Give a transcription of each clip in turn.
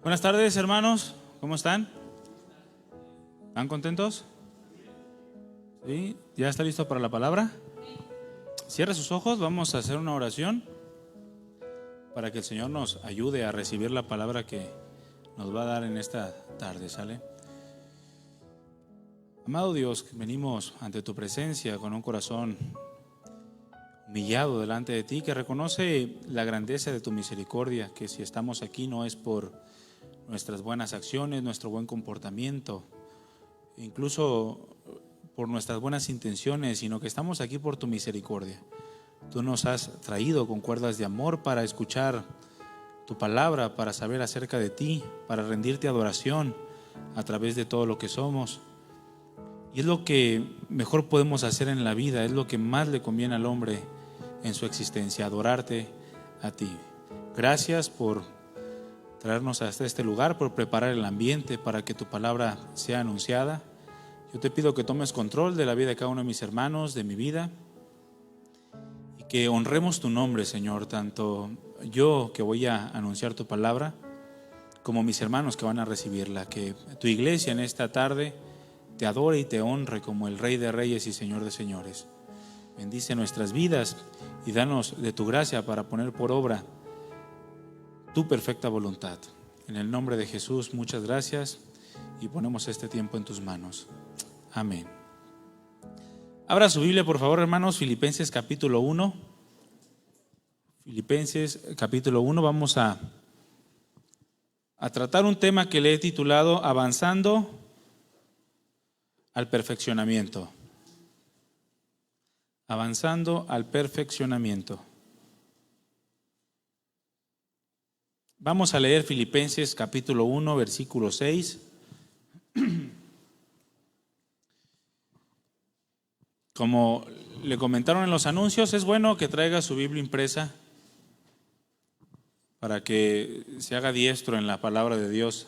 Buenas tardes, hermanos. ¿Cómo están? ¿Están contentos? ¿Sí? ¿Ya está listo para la palabra? Cierre sus ojos, vamos a hacer una oración para que el Señor nos ayude a recibir la palabra que nos va a dar en esta tarde, ¿sale? Amado Dios, venimos ante tu presencia con un corazón humillado delante de ti, que reconoce la grandeza de tu misericordia, que si estamos aquí no es por nuestras buenas acciones, nuestro buen comportamiento, incluso por nuestras buenas intenciones, sino que estamos aquí por tu misericordia. Tú nos has traído con cuerdas de amor para escuchar tu palabra, para saber acerca de ti, para rendirte adoración a través de todo lo que somos. Y es lo que mejor podemos hacer en la vida, es lo que más le conviene al hombre en su existencia, adorarte a ti. Gracias por traernos hasta este lugar, por preparar el ambiente para que tu palabra sea anunciada. Yo te pido que tomes control de la vida de cada uno de mis hermanos, de mi vida, y que honremos tu nombre, Señor, tanto yo que voy a anunciar tu palabra, como mis hermanos que van a recibirla. Que tu iglesia en esta tarde te adore y te honre como el Rey de Reyes y Señor de Señores. Bendice nuestras vidas y danos de tu gracia para poner por obra tu perfecta voluntad. En el nombre de Jesús, muchas gracias y ponemos este tiempo en tus manos. Amén. Abra su Biblia, por favor, hermanos, Filipenses capítulo 1. Filipenses capítulo 1, vamos a tratar un tema que le he titulado Avanzando al perfeccionamiento. Avanzando al perfeccionamiento. Vamos a leer Filipenses capítulo 1, versículo 6. Como le comentaron en los anuncios, es bueno que traiga su Biblia impresa para que se haga diestro en la palabra de Dios.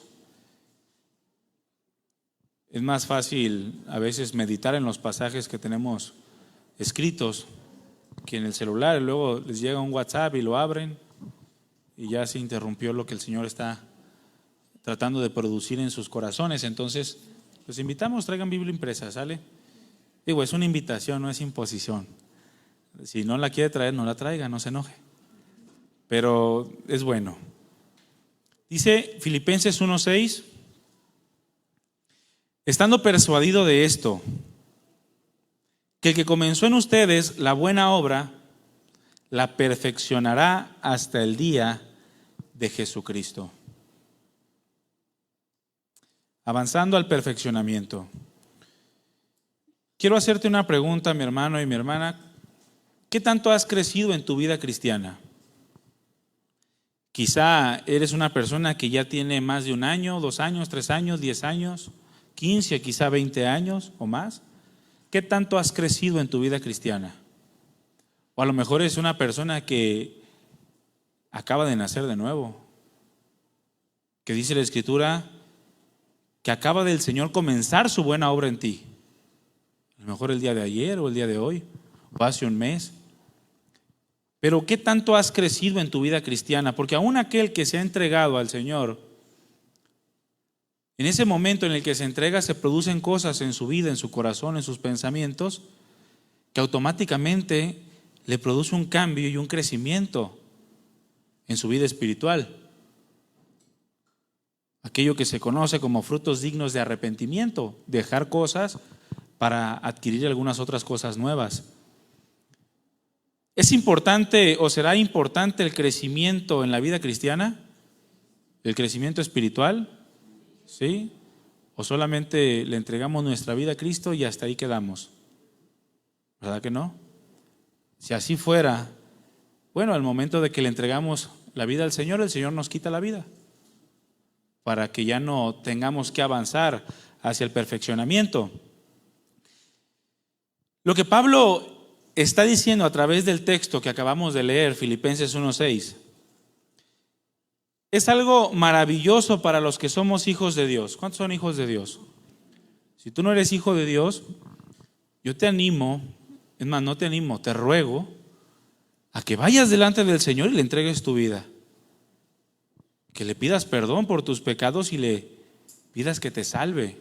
Es más fácil a veces meditar en los pasajes que tenemos escritos que en el celular, y luego les llega un WhatsApp y lo abren y ya se interrumpió lo que el Señor está tratando de producir en sus corazones. Entonces, los invitamos, traigan Biblia impresa, ¿sale? Digo, es una invitación, no es imposición. Si no la quiere traer, no la traiga, no se enoje. Pero es bueno. Dice Filipenses 1:6, estando persuadido de esto, que el que comenzó en ustedes la buena obra, la perfeccionará hasta el día de Jesucristo. Avanzando al perfeccionamiento. Quiero hacerte una pregunta, mi hermano y mi hermana. ¿Qué tanto has crecido en tu vida cristiana? Quizá eres una persona que ya tiene más de 1 año, 2 años, 3 años, 10 años, 15, quizá 20 años o más. ¿Qué tanto has crecido en tu vida cristiana? O a lo mejor es una persona que acaba de nacer de nuevo, que dice la Escritura que acaba del Señor comenzar su buena obra en ti. A lo mejor el día de ayer o el día de hoy, o hace un mes. Pero ¿qué tanto has crecido en tu vida cristiana? Porque aún aquel que se ha entregado al Señor, en ese momento en el que se entrega, se producen cosas en su vida, en su corazón, en sus pensamientos, que automáticamente le produce un cambio y un crecimiento en su vida espiritual. Aquello que se conoce como frutos dignos de arrepentimiento, dejar cosas para adquirir algunas otras cosas nuevas. ¿Es importante o será importante el crecimiento en la vida cristiana? ¿El crecimiento espiritual? ¿Sí? ¿O solamente le entregamos nuestra vida a Cristo y hasta ahí quedamos? ¿Verdad que no? Si así fuera, bueno, al momento de que le entregamos la vida al Señor, el Señor nos quita la vida para que ya no tengamos que avanzar hacia el perfeccionamiento. Lo que Pablo está diciendo a través del texto que acabamos de leer, Filipenses 1:6, es algo maravilloso para los que somos hijos de Dios. ¿Cuántos son hijos de Dios? Si tú no eres hijo de Dios, yo te animo, es más, no te animo, te ruego a que vayas delante del Señor y le entregues tu vida. que le pidas perdón por tus pecados y le pidas que te salve.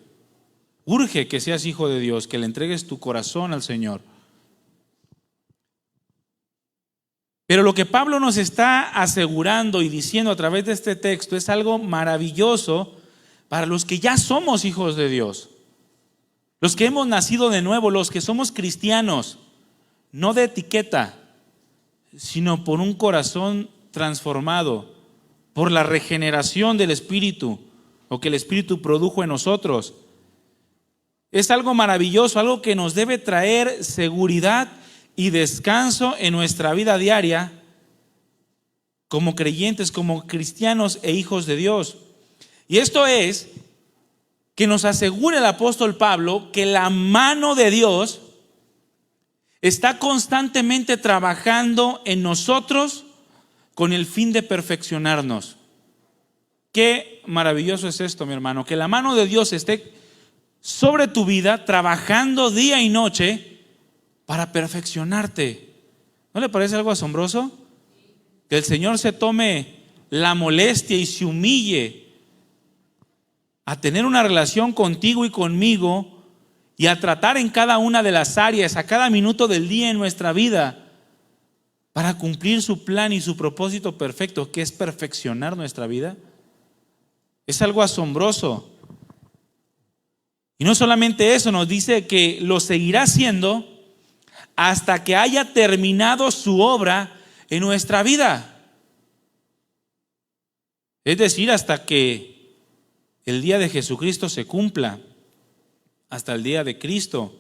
Urge que seas hijo de Dios, que le entregues tu corazón al Señor. Pero lo que Pablo nos está asegurando y diciendo a través de este texto es algo maravilloso para los que ya somos hijos de Dios. Los que hemos nacido de nuevo, los que somos cristianos, no de etiqueta, sino por un corazón transformado, por la regeneración del Espíritu, o que el Espíritu produjo en nosotros. Es algo maravilloso, algo que nos debe traer seguridad y descanso en nuestra vida diaria como creyentes, como cristianos e hijos de Dios. Y esto es que nos asegura el apóstol Pablo que la mano de Dios está constantemente trabajando en nosotros con el fin de perfeccionarnos. Qué maravilloso es esto, mi hermano, que la mano de Dios esté sobre tu vida, trabajando día y noche para perfeccionarte. ¿No le parece algo asombroso? Que el Señor se tome la molestia y se humille a tener una relación contigo y conmigo y a tratar en cada una de las áreas, a cada minuto del día en nuestra vida, para cumplir su plan y su propósito perfecto, que es perfeccionar nuestra vida. Es algo asombroso. Y no solamente eso, nos dice que lo seguirá haciendo hasta que haya terminado su obra en nuestra vida. Es decir, hasta que el día de Jesucristo se cumpla, hasta el día de Cristo.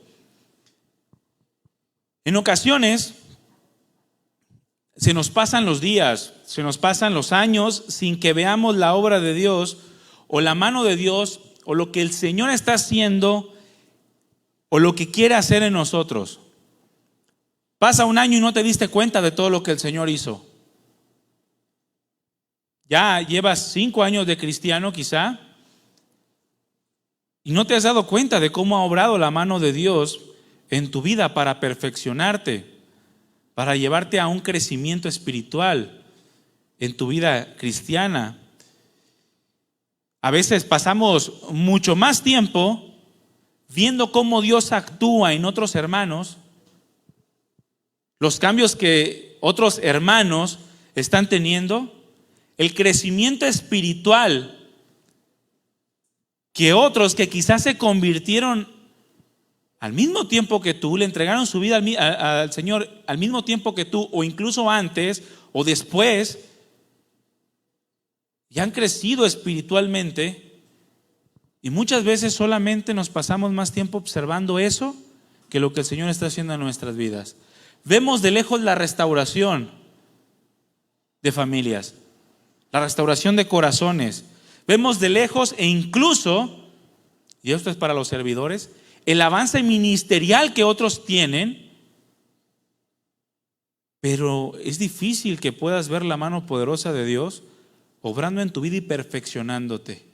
En ocasiones se nos pasan los días, se nos pasan los años sin que veamos la obra de Dios o la mano de Dios o lo que el Señor está haciendo o lo que quiere hacer en nosotros. Pasa un año y no te diste cuenta de todo lo que el Señor hizo. Ya llevas 5 años de cristiano quizá y no te has dado cuenta de cómo ha obrado la mano de Dios en tu vida para perfeccionarte, para llevarte a un crecimiento espiritual en tu vida cristiana. A veces pasamos mucho más tiempo viendo cómo Dios actúa en otros hermanos, los cambios que otros hermanos están teniendo, el crecimiento espiritual que otros que quizás se convirtieron al mismo tiempo que tú, le entregaron su vida al Señor al mismo tiempo que tú, o incluso antes o después, y han crecido espiritualmente, y muchas veces solamente nos pasamos más tiempo observando eso que lo que el Señor está haciendo en nuestras vidas. Vemos de lejos la restauración de familias, la restauración de corazones. Vemos de lejos e incluso, y esto es para los servidores, el avance ministerial que otros tienen, pero es difícil que puedas ver la mano poderosa de Dios obrando en tu vida y perfeccionándote.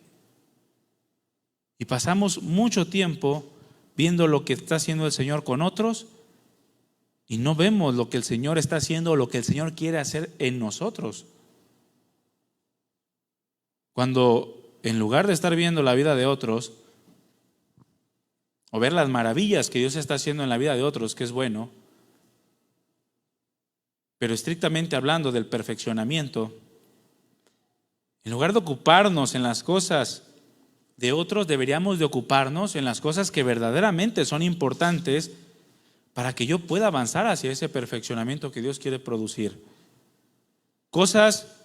Y pasamos mucho tiempo viendo lo que está haciendo el Señor con otros y no vemos lo que el Señor está haciendo o lo que el Señor quiere hacer en nosotros. Cuando en lugar de estar viendo la vida de otros o ver las maravillas que Dios está haciendo en la vida de otros, que es bueno, pero estrictamente hablando del perfeccionamiento, en lugar de ocuparnos en las cosas de otros, deberíamos de ocuparnos en las cosas que verdaderamente son importantes para que yo pueda avanzar hacia ese perfeccionamiento que Dios quiere producir. Cosas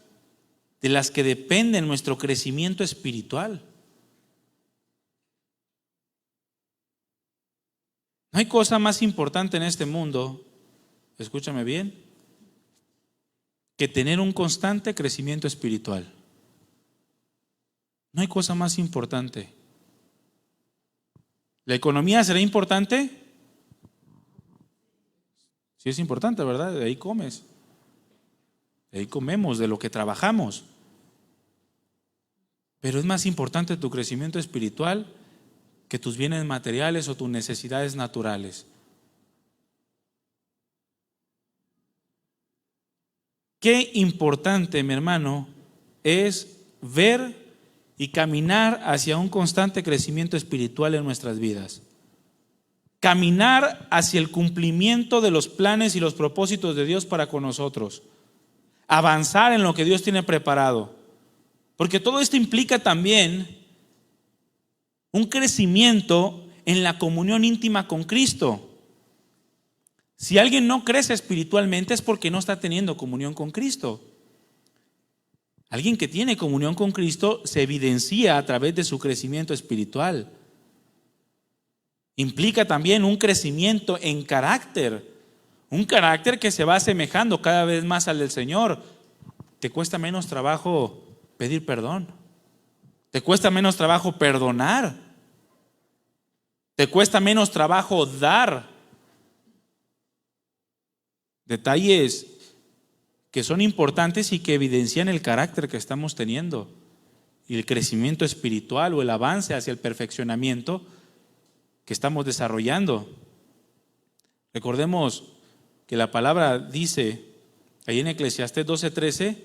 de las que depende nuestro crecimiento espiritual. No hay cosa más importante en este mundo, escúchame bien, que tener un constante crecimiento espiritual. No hay cosa más importante. ¿La economía será importante? Sí es importante, ¿verdad? De ahí comes. De ahí comemos, de lo que trabajamos. Pero es más importante tu crecimiento espiritual que tus bienes materiales o tus necesidades naturales. Qué importante, mi hermano, es ver y caminar hacia un constante crecimiento espiritual en nuestras vidas. Caminar hacia el cumplimiento de los planes y los propósitos de Dios para con nosotros. Avanzar en lo que Dios tiene preparado. Porque todo esto implica también un crecimiento en la comunión íntima con Cristo. Si alguien no crece espiritualmente es porque no está teniendo comunión con Cristo. Alguien que tiene comunión con Cristo se evidencia a través de su crecimiento espiritual. Implica también un crecimiento en carácter, un carácter que se va asemejando cada vez más al del Señor. Te cuesta menos trabajo pedir perdón, te cuesta menos trabajo perdonar, te cuesta menos trabajo dar. Detalles que son importantes y que evidencian el carácter que estamos teniendo y el crecimiento espiritual o el avance hacia el perfeccionamiento que estamos desarrollando. Recordemos que la palabra dice ahí en Eclesiastés 12:13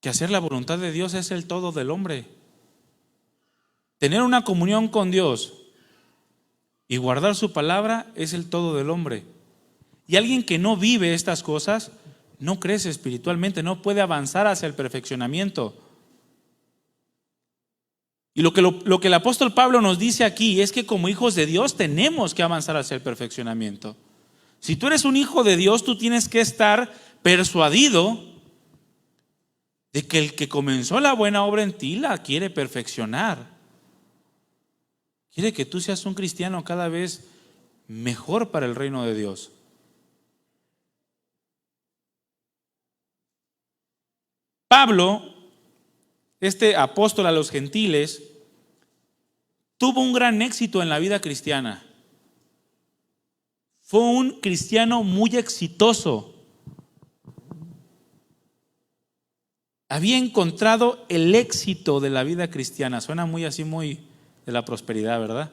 que hacer la voluntad de Dios es el todo del hombre. Tener una comunión con Dios y guardar su palabra es el todo del hombre. Y alguien que no vive estas cosas no crece espiritualmente, no puede avanzar hacia el perfeccionamiento. Y lo que el apóstol Pablo nos dice aquí es que como hijos de Dios tenemos que avanzar hacia el perfeccionamiento. Si tú eres un hijo de Dios, tú tienes que estar persuadido de que el que comenzó la buena obra en ti la quiere perfeccionar. Quiere que tú seas un cristiano cada vez mejor para el reino de Dios. Pablo, este apóstol a los gentiles, tuvo un gran éxito en la vida cristiana. Fue un cristiano muy exitoso. Había encontrado el éxito de la vida cristiana. Suena muy así, muy de la prosperidad, ¿verdad?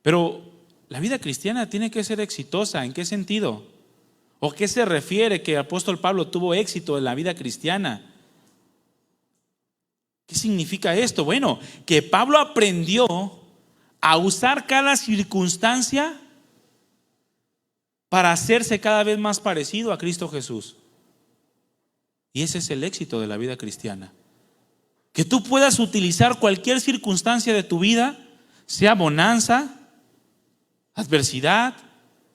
Pero la vida cristiana tiene que ser exitosa. ¿En qué sentido? ¿O qué se refiere que el apóstol Pablo tuvo éxito en la vida cristiana? ¿Qué significa esto? Bueno, que Pablo aprendió a usar cada circunstancia para hacerse cada vez más parecido a Cristo Jesús. Y ese es el éxito de la vida cristiana. Que tú puedas utilizar cualquier circunstancia de tu vida, sea bonanza, adversidad,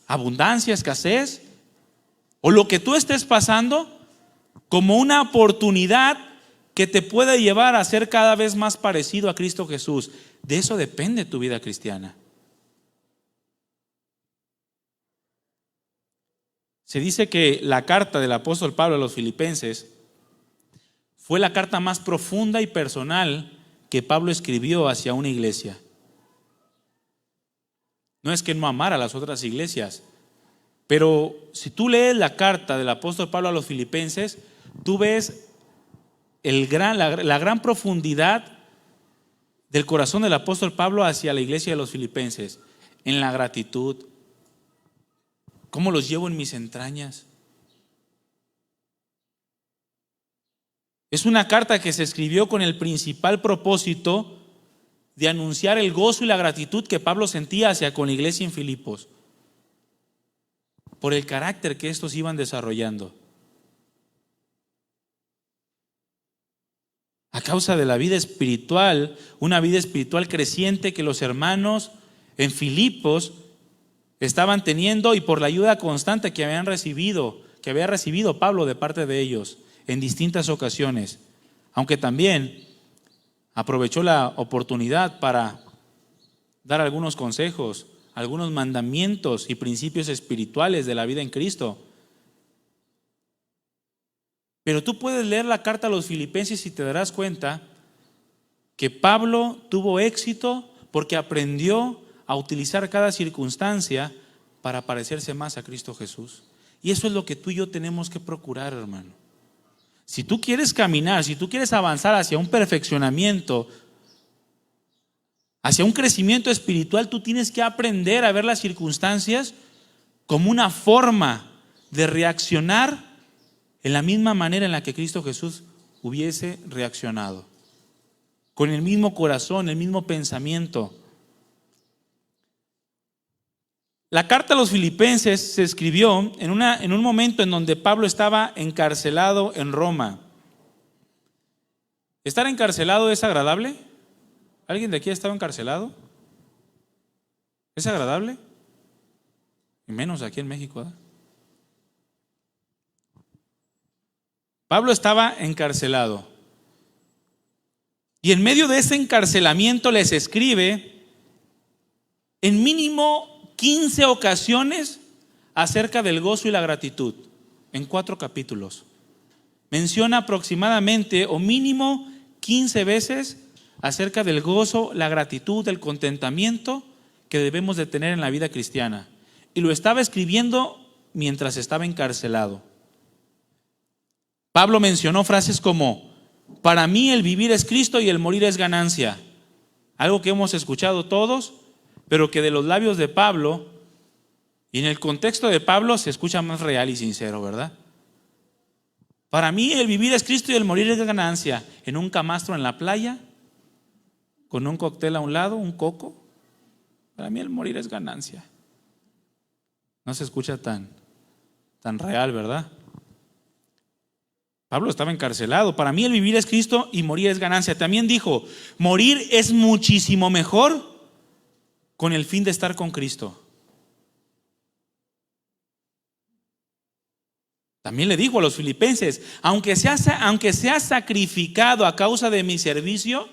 abundancia, escasez, o lo que tú estés pasando, como una oportunidad que te puede llevar a ser cada vez más parecido a Cristo Jesús. De eso depende tu vida cristiana. Se dice que la carta del apóstol Pablo a los filipenses fue la carta más profunda y personal que Pablo escribió hacia una iglesia. No es que no amara a las otras iglesias, pero si tú lees la carta del apóstol Pablo a los filipenses, tú ves la gran profundidad del corazón del apóstol Pablo hacia la iglesia de los filipenses, en la gratitud. ¿Cómo los llevo en mis entrañas? Es una carta que se escribió con el principal propósito de anunciar el gozo y la gratitud que Pablo sentía hacia con la iglesia en Filipos, por el carácter que estos iban desarrollando. A causa de la vida espiritual, una vida espiritual creciente que los hermanos en Filipos estaban teniendo y por la ayuda constante que había recibido Pablo de parte de ellos en distintas ocasiones, aunque también aprovechó la oportunidad para dar algunos consejos, algunos mandamientos y principios espirituales de la vida en Cristo. Pero tú puedes leer la carta a los filipenses y te darás cuenta que Pablo tuvo éxito porque aprendió a utilizar cada circunstancia para parecerse más a Cristo Jesús. Y eso es lo que tú y yo tenemos que procurar, hermano. Si tú quieres caminar, si tú quieres avanzar hacia un perfeccionamiento, hacia un crecimiento espiritual, tú tienes que aprender a ver las circunstancias como una forma de reaccionar en la misma manera en la que Cristo Jesús hubiese reaccionado, con el mismo corazón, el mismo pensamiento. La carta a los Filipenses se escribió en un momento en donde Pablo estaba encarcelado en Roma. ¿Estar encarcelado es agradable? ¿Alguien de aquí ha estado encarcelado? ¿Es agradable? Y menos aquí en México, ¿eh? Pablo estaba encarcelado. Y en medio de ese encarcelamiento les escribe en mínimo 15 ocasiones acerca del gozo y la gratitud, en 4 capítulos. Menciona aproximadamente o mínimo 15 veces acerca del gozo, la gratitud, el contentamiento que debemos de tener en la vida cristiana. Y lo estaba escribiendo mientras estaba encarcelado. Pablo mencionó frases como: para mí el vivir es Cristo y el morir es ganancia. Algo que hemos escuchado todos, pero que de los labios de Pablo y en el contexto de Pablo se escucha más real y sincero, ¿verdad? Para mí el vivir es Cristo y el morir es ganancia. En un camastro en la playa, con un cóctel a un lado, un coco. Para mí el morir es ganancia. No se escucha tan real, ¿verdad? Pablo estaba encarcelado. Para mí el vivir es Cristo y morir es ganancia. También dijo, morir es muchísimo mejor con el fin de estar con Cristo. También le dijo a los filipenses, aunque sea sacrificado a causa de mi servicio,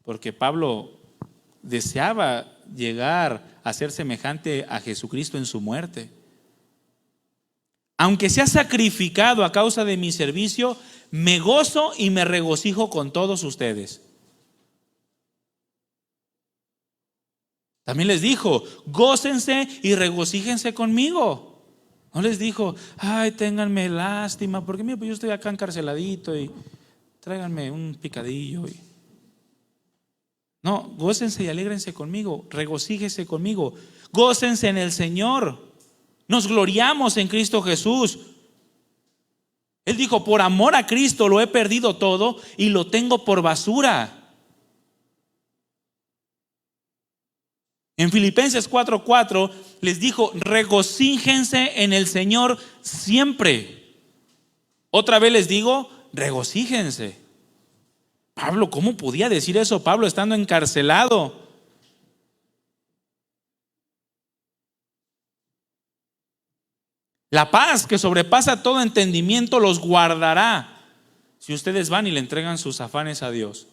porque Pablo deseaba llegar a ser semejante a Jesucristo en su muerte. Aunque sea sacrificado a causa de mi servicio, me gozo y me regocijo con todos ustedes. También les dijo, gócense y regocíjense conmigo. No les dijo, ay, ténganme lástima, porque mira, pues yo estoy acá encarceladito y tráiganme un picadillo. No, gócense y alégrense conmigo, regocíjense conmigo, gócense en el Señor. Nos gloriamos en Cristo Jesús. Él dijo, por amor a Cristo lo he perdido todo y lo tengo por basura. En Filipenses 4:4 les dijo, regocíjense en el Señor siempre. Otra vez les digo, regocíjense. Pablo, ¿cómo podía decir eso? Pablo estando encarcelado. La paz que sobrepasa todo entendimiento los guardará si ustedes van y le entregan sus afanes a Dios.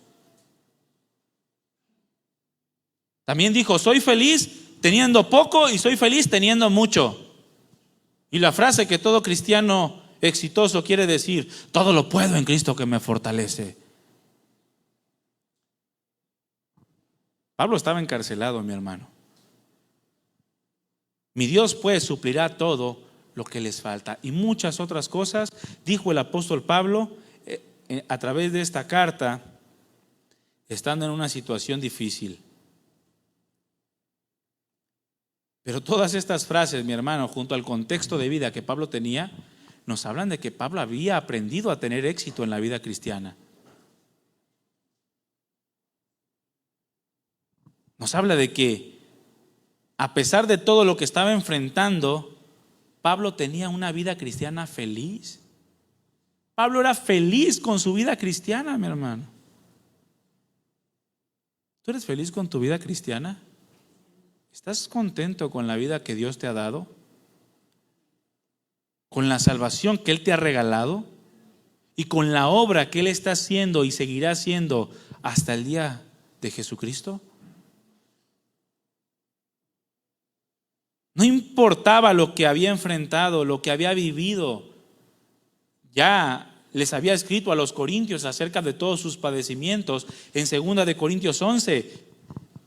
También dijo, soy feliz teniendo poco y soy feliz teniendo mucho. Y la frase que todo cristiano exitoso quiere decir, todo lo puedo en Cristo que me fortalece. Pablo estaba encarcelado, mi hermano. Mi Dios pues suplirá todo lo que les falta. Y muchas otras cosas dijo el apóstol Pablo a través de esta carta, estando en una situación difícil. Pero todas estas frases, mi hermano, junto al contexto de vida que Pablo tenía, nos hablan de que Pablo había aprendido a tener éxito en la vida cristiana. Nos habla de que a pesar de todo lo que estaba enfrentando, Pablo tenía una vida cristiana feliz. Pablo era feliz con su vida cristiana, mi hermano. ¿Tú eres feliz con tu vida cristiana? ¿Estás contento con la vida que Dios te ha dado? ¿Con la salvación que Él te ha regalado? ¿Y con la obra que Él está haciendo y seguirá haciendo hasta el día de Jesucristo? No importaba lo que había enfrentado, lo que había vivido. Ya les había escrito a los corintios acerca de todos sus padecimientos. En 2 de Corintios 11,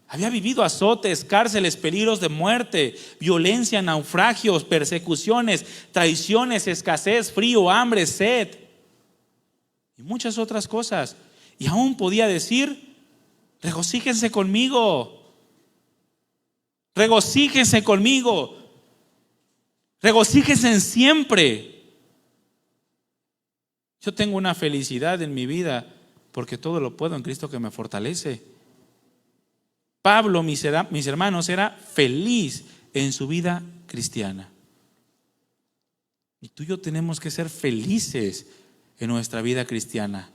había vivido azotes, cárceles, peligros de muerte, violencia, naufragios, persecuciones, traiciones, escasez, frío, hambre, sed y muchas otras cosas. Y aún podía decir, regocíjense conmigo. Regocíjense conmigo. Regocíjense siempre. Yo tengo una felicidad en mi vida porque todo lo puedo en Cristo que me fortalece. Pablo, mis hermanos, era feliz en su vida cristiana. Y tú y yo tenemos que ser felices en nuestra vida cristiana.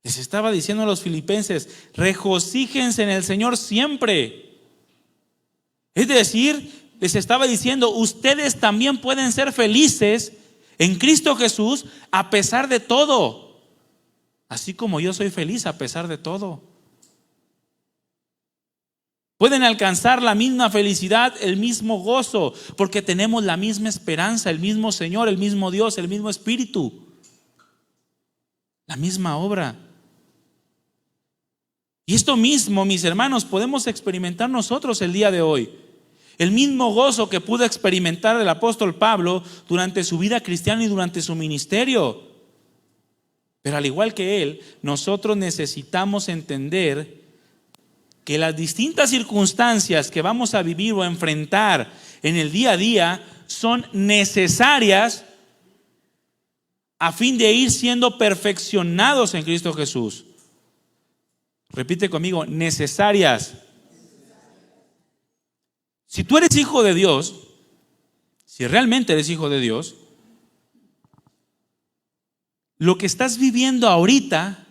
Les estaba diciendo a los filipenses, regocíjense en el Señor siempre. Es decir, les estaba diciendo, ustedes también pueden ser felices en Cristo Jesús a pesar de todo. Así como yo soy feliz a pesar de todo. Pueden alcanzar la misma felicidad, el mismo gozo, porque tenemos la misma esperanza, el mismo Señor, el mismo Dios, el mismo Espíritu, la misma obra. Y esto mismo, mis hermanos, podemos experimentar nosotros el día de hoy. El mismo gozo que pudo experimentar el apóstol Pablo durante su vida cristiana y durante su ministerio. Pero al igual que él, nosotros necesitamos entender que las distintas circunstancias que vamos a vivir o a enfrentar en el día a día son necesarias a fin de ir siendo perfeccionados en Cristo Jesús. Repite conmigo, necesarias. Si tú eres hijo de Dios, si realmente eres hijo de Dios, lo que estás viviendo ahorita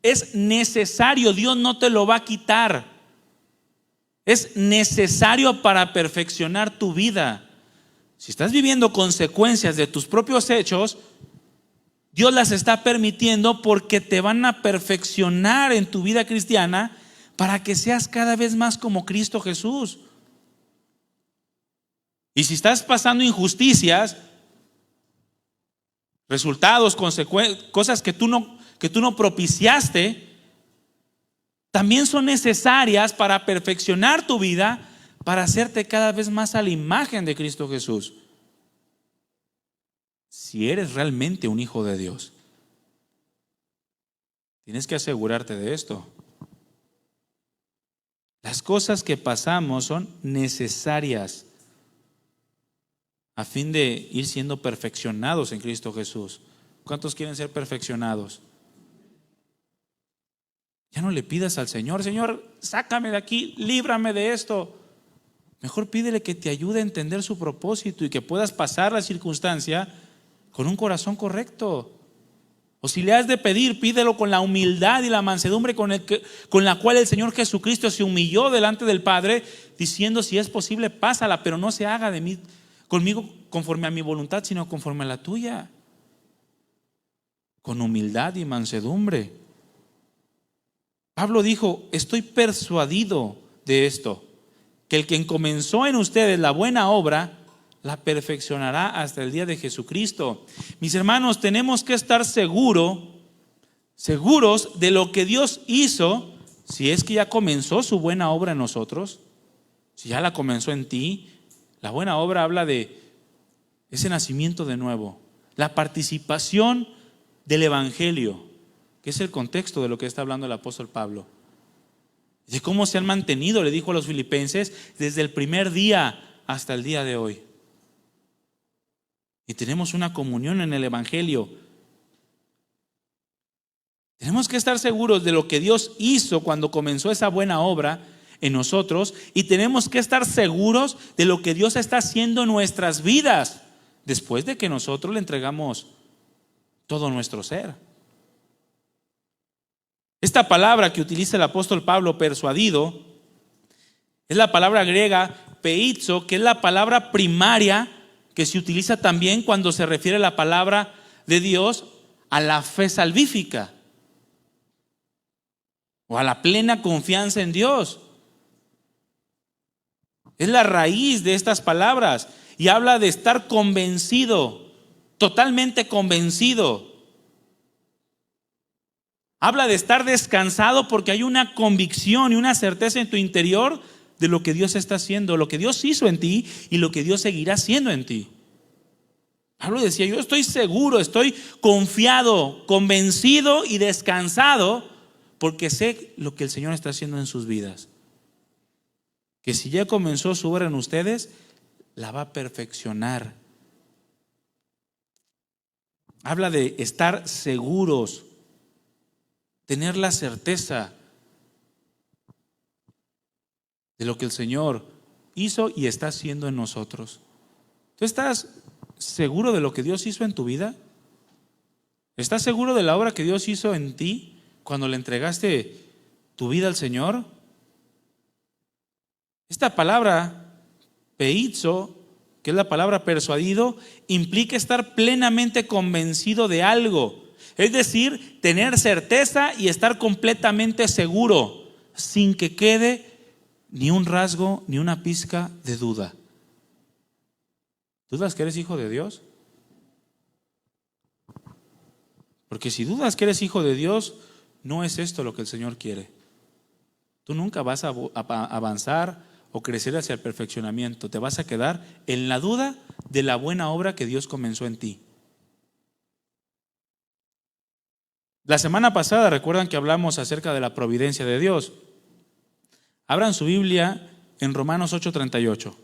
es necesario, Dios no te lo va a quitar. Es necesario para perfeccionar tu vida. Si estás viviendo consecuencias de tus propios hechos, Dios las está permitiendo porque te van a perfeccionar en tu vida cristiana para que seas cada vez más como Cristo Jesús. Y si estás pasando injusticias, resultados, cosas que tú no propiciaste, también son necesarias para perfeccionar tu vida, para hacerte cada vez más a la imagen de Cristo Jesús. Si eres realmente un hijo de Dios, tienes que asegurarte de esto. Las cosas que pasamos son necesarias a fin de ir siendo perfeccionados en Cristo Jesús. ¿Cuántos quieren ser perfeccionados? Ya no le pidas al Señor, Señor, sácame de aquí, líbrame de esto. Mejor pídele que te ayude a entender su propósito y que puedas pasar la circunstancia con un corazón correcto. O si le has de pedir, pídelo con la humildad y la mansedumbre con la cual el Señor Jesucristo se humilló delante del Padre, diciendo, si es posible, pásala, pero no se haga de mí, conmigo conforme a mi voluntad, sino conforme a la tuya. Con humildad y mansedumbre. Pablo dijo, estoy persuadido de esto, que el que comenzó en ustedes la buena obra, la perfeccionará hasta el día de Jesucristo. Mis hermanos, tenemos que estar seguros de lo que Dios hizo, si es que ya comenzó su buena obra en nosotros, si ya la comenzó en ti. La buena obra habla de ese nacimiento de nuevo, la participación del Evangelio, que es el contexto de lo que está hablando el apóstol Pablo. De cómo se han mantenido, le dijo a los filipenses, desde el primer día hasta el día de hoy. Y tenemos una comunión en el Evangelio. Tenemos que estar seguros de lo que Dios hizo cuando comenzó esa buena obra en nosotros, y tenemos que estar seguros de lo que Dios está haciendo en nuestras vidas después de que nosotros le entregamos todo nuestro ser. Esta palabra que utiliza el apóstol Pablo, persuadido, es la palabra griega peizo, que es la palabra primaria que se utiliza también cuando se refiere a la palabra de Dios a la fe salvífica o a la plena confianza en Dios. Es la raíz de estas palabras y habla de estar convencido, totalmente convencido. Habla de estar descansado porque hay una convicción y una certeza en tu interior de lo que Dios está haciendo, lo que Dios hizo en ti y lo que Dios seguirá haciendo en ti. Pablo decía, yo estoy seguro, estoy confiado, convencido y descansado porque sé lo que el Señor está haciendo en sus vidas. Que si ya comenzó su obra en ustedes, la va a perfeccionar Habla de estar seguros, tener la certeza de lo que el Señor hizo y está haciendo en nosotros. ¿Tú estás seguro de lo que Dios hizo en tu vida? ¿Estás seguro de la obra que Dios hizo en ti cuando le entregaste tu vida al Señor? Esta palabra, peizo, que es la palabra persuadido, implica estar plenamente convencido de algo. Es decir, tener certeza y estar completamente seguro, sin que quede ni un rasgo, ni una pizca de duda. ¿Dudas que eres hijo de Dios? Porque si dudas que eres hijo de Dios, no es esto lo que el Señor quiere. Tú nunca vas a avanzar o crecer hacia el perfeccionamiento. Te vas a quedar en la duda de la buena obra que Dios comenzó en ti. La semana pasada, recuerdan que hablamos acerca de la providencia de Dios. Abran su Biblia en Romanos 8:38.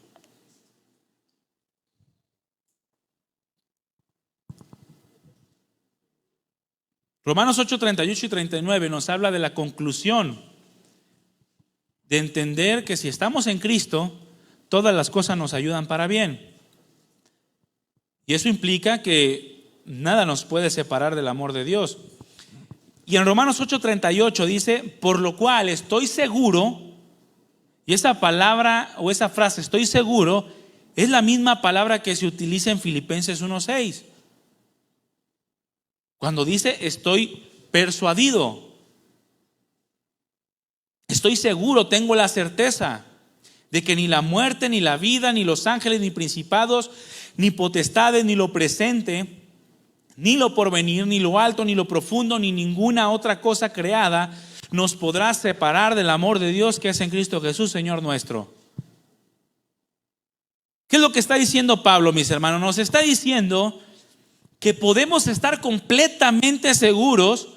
Romanos 8:38 y 39 nos habla de la conclusión de entender que si estamos en Cristo, todas las cosas nos ayudan para bien. Y eso implica que nada nos puede separar del amor de Dios. Y en Romanos 8:38 dice, por lo cual estoy seguro, y esa palabra o esa frase, estoy seguro, es la misma palabra que se utiliza en Filipenses 1:6. Cuando dice, estoy persuadido, estoy seguro, tengo la certeza de que ni la muerte, ni la vida, ni los ángeles, ni principados, ni potestades, ni lo presente, ni lo porvenir, ni lo alto, ni lo profundo, ni ninguna otra cosa creada nos podrá separar del amor de Dios que es en Cristo Jesús, Señor nuestro. ¿Qué es lo que está diciendo Pablo, mis hermanos? Nos está diciendo que podemos estar completamente seguros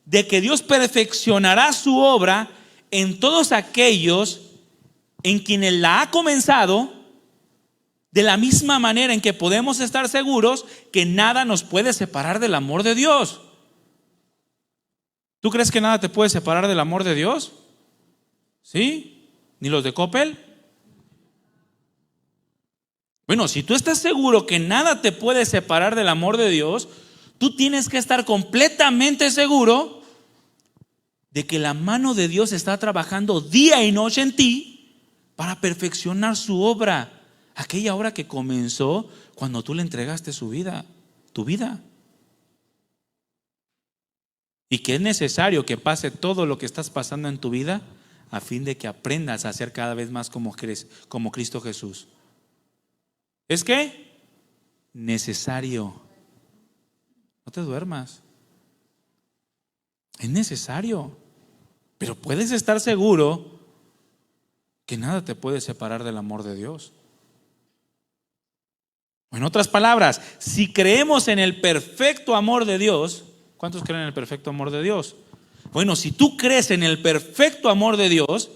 de que Dios perfeccionará su obra en todos aquellos en quienes la ha comenzado, de la misma manera en que podemos estar seguros que nada nos puede separar del amor de Dios. ¿Tú crees que nada te puede separar del amor de Dios? ¿Sí? ¿Ni los de Coppel? Bueno, si tú estás seguro que nada te puede separar del amor de Dios, tú tienes que estar completamente seguro de que la mano de Dios está trabajando día y noche en ti para perfeccionar su obra, aquella obra que comenzó cuando tú le entregaste tu vida. Y que es necesario que pase todo lo que estás pasando en tu vida a fin de que aprendas a ser cada vez más como Cristo Jesús. ¿Es qué? Necesario. No te duermas. Es necesario. Pero puedes estar seguro que nada te puede separar del amor de Dios. En otras palabras, si creemos en el perfecto amor de Dios, ¿cuántos creen en el perfecto amor de Dios? Bueno, si tú crees en el perfecto amor de Dios,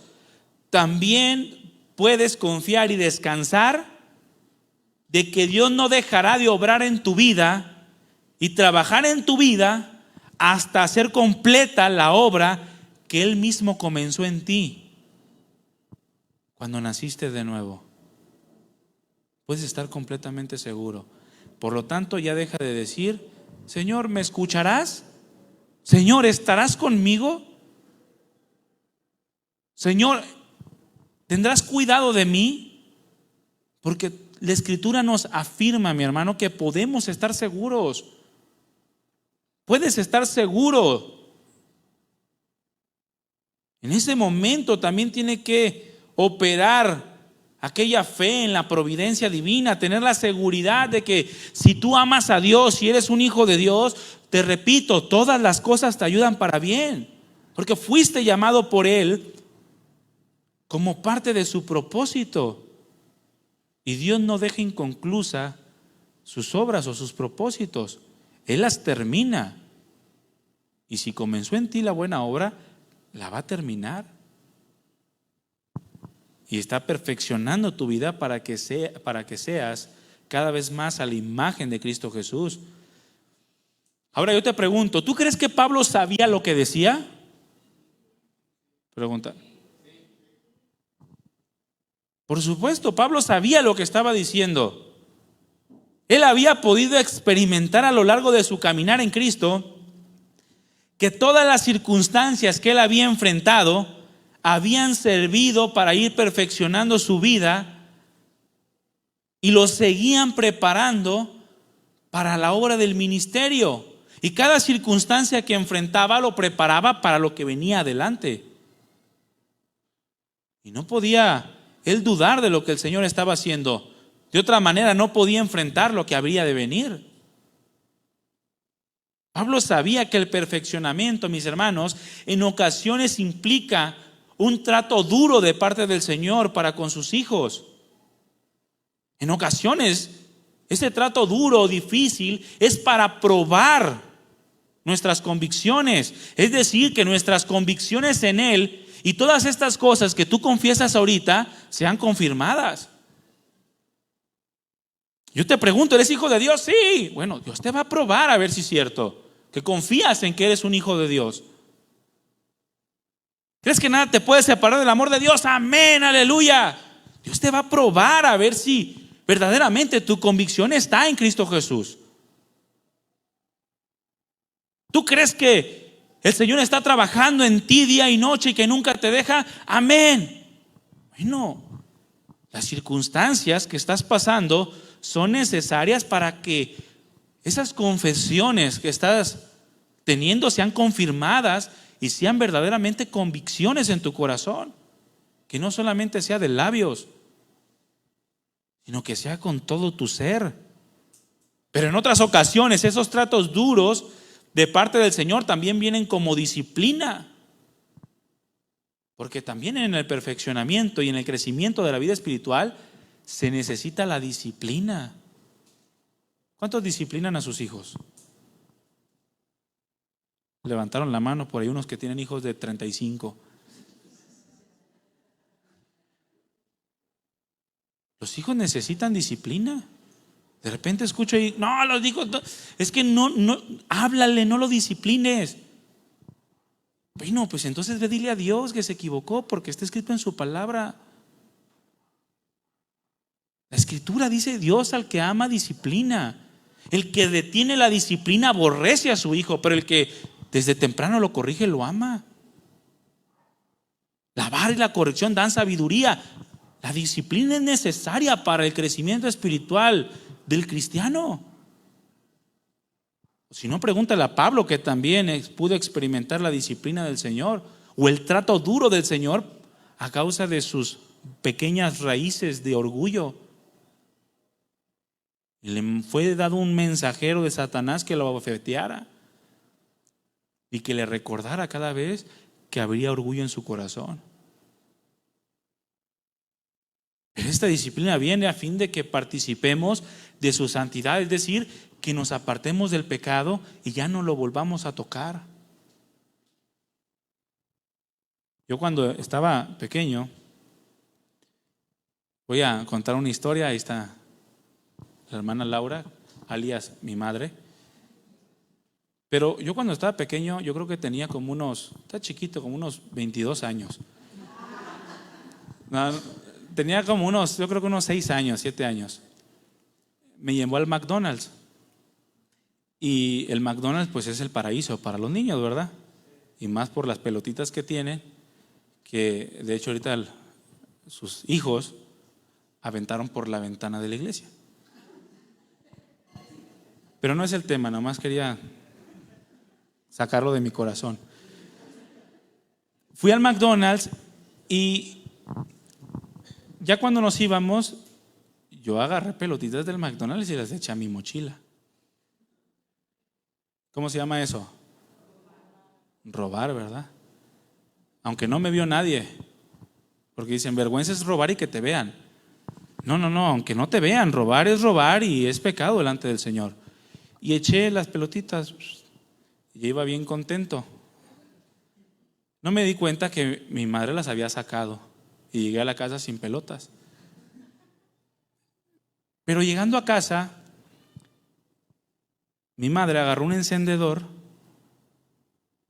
también puedes confiar y descansar de que Dios no dejará de obrar en tu vida y trabajar en tu vida hasta hacer completa la obra que Él mismo comenzó en ti cuando naciste de nuevo. Puedes estar completamente seguro. Por lo tanto, ya deja de decir, Señor, ¿me escucharás? Señor, ¿estarás conmigo? Señor, ¿tendrás cuidado de mí? Porque la Escritura nos afirma, mi hermano, que podemos estar seguros. Puedes estar seguro. En ese momento también tiene que operar aquella fe en la providencia divina, tener la seguridad de que si tú amas a Dios y eres un hijo de Dios, te repito, todas las cosas te ayudan para bien, porque fuiste llamado por Él como parte de su propósito. Y Dios no deja inconclusa sus obras o sus propósitos. Él las termina. Y si comenzó en ti la buena obra, la va a terminar. Y está perfeccionando tu vida para que seas cada vez más a la imagen de Cristo Jesús. Ahora yo te pregunto, ¿tú crees que Pablo sabía lo que decía? Pregunta. Por supuesto, Pablo sabía lo que estaba diciendo. Él había podido experimentar a lo largo de su caminar en Cristo que todas las circunstancias que él había enfrentado habían servido para ir perfeccionando su vida y lo seguían preparando para la obra del ministerio. Y cada circunstancia que enfrentaba lo preparaba para lo que venía adelante. Y no podía él dudar de lo que el Señor estaba haciendo. De otra manera no podía enfrentar lo que habría de venir. Pablo sabía que el perfeccionamiento, mis hermanos, en ocasiones implica un trato duro de parte del Señor para con sus hijos. En ocasiones, ese trato duro o difícil es para probar nuestras convicciones. Es decir, que nuestras convicciones en Él y todas estas cosas que tú confiesas ahorita sean confirmadas. Yo te pregunto, ¿eres hijo de Dios? Sí. Bueno, Dios te va a probar a ver si es cierto, que confías en que eres un hijo de Dios. ¿Crees que nada te puede separar del amor de Dios? Amén, aleluya. Dios te va a probar a ver si verdaderamente tu convicción está en Cristo Jesús. ¿Tú crees que el Señor está trabajando en ti día y noche y que nunca te deja? Amén. Bueno, las circunstancias que estás pasando son necesarias para que esas confesiones que estás teniendo sean confirmadas y sean verdaderamente convicciones en tu corazón. Que no solamente sea de labios, sino que sea con todo tu ser. Pero en otras ocasiones esos tratos duros de parte del Señor también vienen como disciplina. Porque también en el perfeccionamiento y en el crecimiento de la vida espiritual se necesita la disciplina. ¿Cuántos disciplinan a sus hijos? Levantaron la mano por ahí unos que tienen hijos de 35. Los hijos necesitan disciplina. De repente escucho ahí, no, los hijos, no, es que no, háblale, no lo disciplines. Bueno, pues entonces ve, dile a Dios que se equivocó porque está escrito en su palabra. La Escritura dice: Dios al que ama disciplina. El que detiene la disciplina aborrece a su hijo, pero el que desde temprano lo corrige lo ama. La vara y la corrección dan sabiduría. La disciplina es necesaria para el crecimiento espiritual del cristiano. Si no, pregúntale a Pablo, que también pudo experimentar la disciplina del Señor o el trato duro del Señor a causa de sus pequeñas raíces de orgullo. Y le fue dado un mensajero de Satanás que lo abofeteara y que le recordara cada vez que habría orgullo en su corazón. Pero esta disciplina viene a fin de que participemos de su santidad, es decir, que nos apartemos del pecado y ya no lo volvamos a tocar. Yo cuando estaba pequeño, voy a contar una historia. Ahí está la hermana Laura, alias mi madre. Pero yo cuando estaba pequeño, yo creo que tenía como está chiquito, como unos 22 años. No, tenía como yo creo que unos 6 años, 7 años. Me llevó al McDonald's. Y el McDonald's pues es el paraíso para los niños, ¿verdad? Y más por las pelotitas que tienen, que de hecho ahorita sus hijos aventaron por la ventana de la iglesia. Pero no es el tema, nomás quería sacarlo de mi corazón. Fui al McDonald's y ya cuando nos íbamos, yo agarré pelotitas del McDonald's y las eché a mi mochila. ¿Cómo se llama eso? Robar, ¿verdad? Aunque no me vio nadie, porque dicen, vergüenza es robar y que te vean. No, aunque no te vean, robar es robar y es pecado delante del Señor. Y eché las pelotitas y iba bien contento. No me di cuenta que mi madre las había sacado y llegué a la casa sin pelotas. Pero llegando a casa, Mi madre agarró un encendedor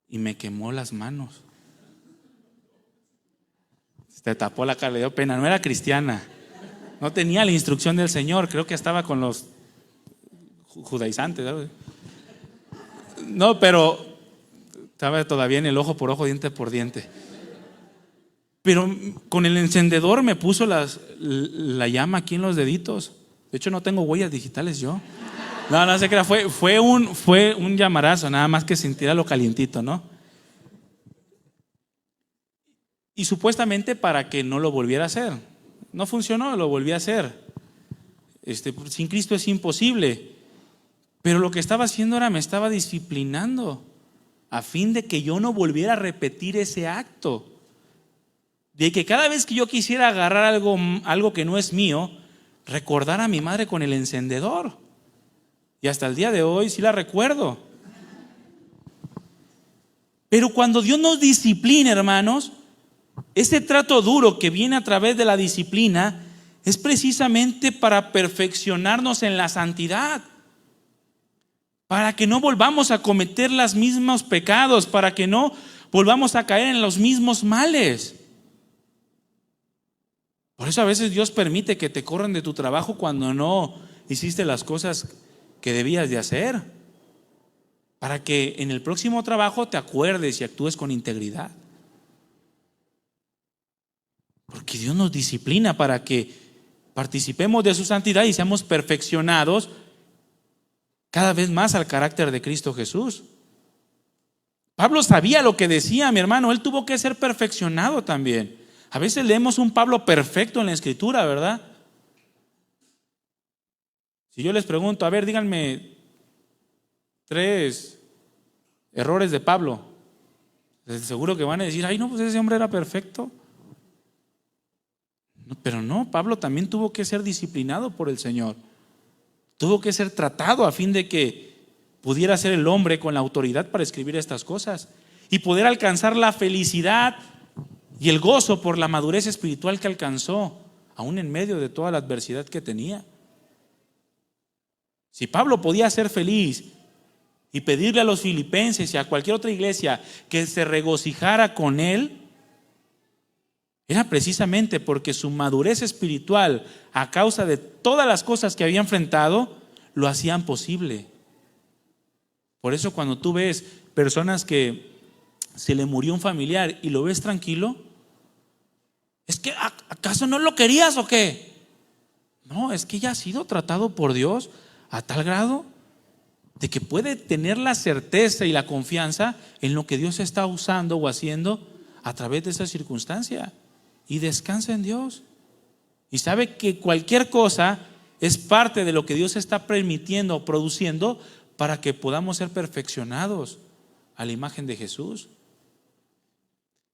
y me quemó las manos. Se tapó la cara, le dio pena. No era cristiana, no tenía la instrucción del Señor. Creo que estaba con los judaizantes, ¿sabes? No, pero estaba todavía en el ojo por ojo, diente por diente. Pero con el encendedor me puso la llama aquí en los deditos. De hecho, no tengo huellas digitales yo. No sé qué era. Fue un llamarazo, nada más que sentir lo calientito, ¿no? Y supuestamente para que no lo volviera a hacer. No funcionó, lo volví a hacer. Sin Cristo es imposible. Pero lo que estaba haciendo era me estaba disciplinando a fin de que yo no volviera a repetir ese acto. De que cada vez que yo quisiera agarrar algo que no es mío, recordar a mi madre con el encendedor. Y hasta el día de hoy sí la recuerdo. Pero cuando Dios nos disciplina, hermanos, ese trato duro que viene a través de la disciplina es precisamente para perfeccionarnos en la santidad, para que no volvamos a cometer los mismos pecados, para que no volvamos a caer en los mismos males. Por eso a veces Dios permite que te corran de tu trabajo cuando no hiciste las cosas que debías de hacer, para que en el próximo trabajo te acuerdes y actúes con integridad. Porque Dios nos disciplina para que participemos de su santidad y seamos perfeccionados cada vez más al carácter de Cristo Jesús. Pablo sabía lo que decía, mi hermano. Él tuvo que ser perfeccionado también. A veces leemos un Pablo perfecto en la Escritura, ¿verdad? Si yo les pregunto, a ver, díganme 3 errores de Pablo, seguro que van a decir, ay, no, pues ese hombre era perfecto. No, pero no, Pablo también tuvo que ser disciplinado por el Señor. Tuvo que ser tratado a fin de que pudiera ser el hombre con la autoridad para escribir estas cosas y poder alcanzar la felicidad y el gozo por la madurez espiritual que alcanzó, aún en medio de toda la adversidad que tenía. Si Pablo podía ser feliz y pedirle a los filipenses y a cualquier otra iglesia que se regocijara con él, era precisamente porque su madurez espiritual, a causa de todas las cosas que había enfrentado, lo hacían posible. Por eso cuando tú ves personas que se le murió un familiar y lo ves tranquilo, ¿es que acaso no lo querías o qué? No, es que ya ha sido tratado por Dios a tal grado de que puede tener la certeza y la confianza en lo que Dios está usando o haciendo a través de esa circunstancia, y descansa en Dios y sabe que cualquier cosa es parte de lo que Dios está permitiendo o produciendo para que podamos ser perfeccionados a la imagen de Jesús.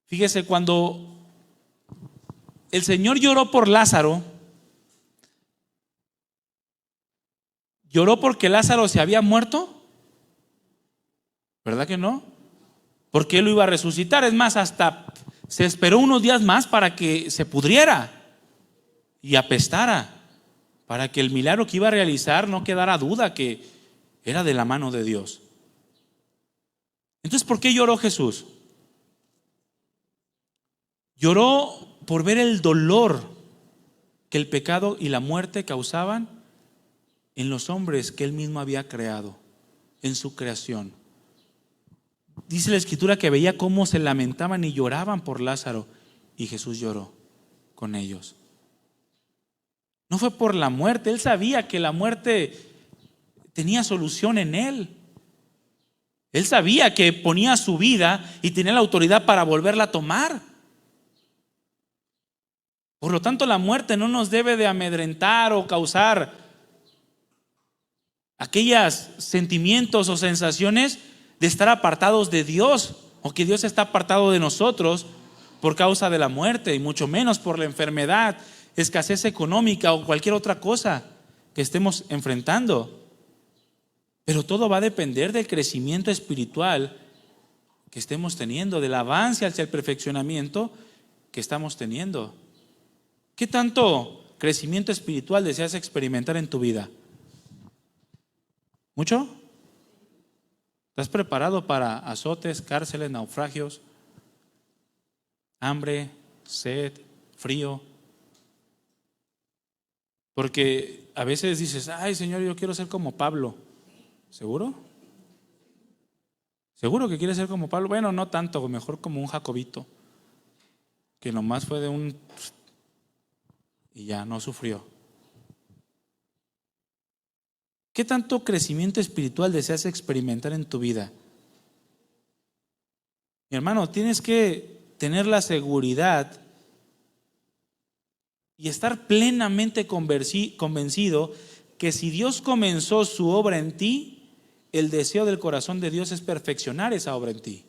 Fíjese, cuando el Señor lloró por Lázaro, ¿lloró porque Lázaro se había muerto? ¿Verdad que no? Porque Él lo iba a resucitar. Es más, hasta se esperó unos días más para que se pudriera y apestara, para que el milagro que iba a realizar no quedara duda que era de la mano de Dios. Entonces, ¿por qué lloró Jesús? Lloró por ver el dolor que el pecado y la muerte causaban en los hombres que Él mismo había creado, en su creación. Dice la Escritura que veía cómo se lamentaban y lloraban por Lázaro, y Jesús lloró con ellos. No fue por la muerte. Él sabía que la muerte tenía solución en Él. Él sabía que ponía su vida y tenía la autoridad para volverla a tomar. Por lo tanto, la muerte no nos debe de amedrentar o causar aquellos sentimientos o sensaciones de estar apartados de Dios, o que Dios está apartado de nosotros por causa de la muerte, y mucho menos por la enfermedad, escasez económica o cualquier otra cosa que estemos enfrentando. Pero todo va a depender del crecimiento espiritual que estemos teniendo, del avance hacia el perfeccionamiento que estamos teniendo. ¿Qué tanto crecimiento espiritual deseas experimentar en tu vida? ¿Mucho? ¿Estás preparado para azotes, cárceles, naufragios, hambre, sed, frío? Porque a veces dices, ay Señor, yo quiero ser como Pablo. ¿Seguro? ¿Seguro que quieres ser como Pablo? Bueno, no tanto, mejor como un Jacobito, que nomás fue de un y ya no sufrió. ¿Qué tanto crecimiento espiritual deseas experimentar en tu vida? Mi hermano, tienes que tener la seguridad y estar plenamente convencido que si Dios comenzó su obra en ti, el deseo del corazón de Dios es perfeccionar esa obra en ti.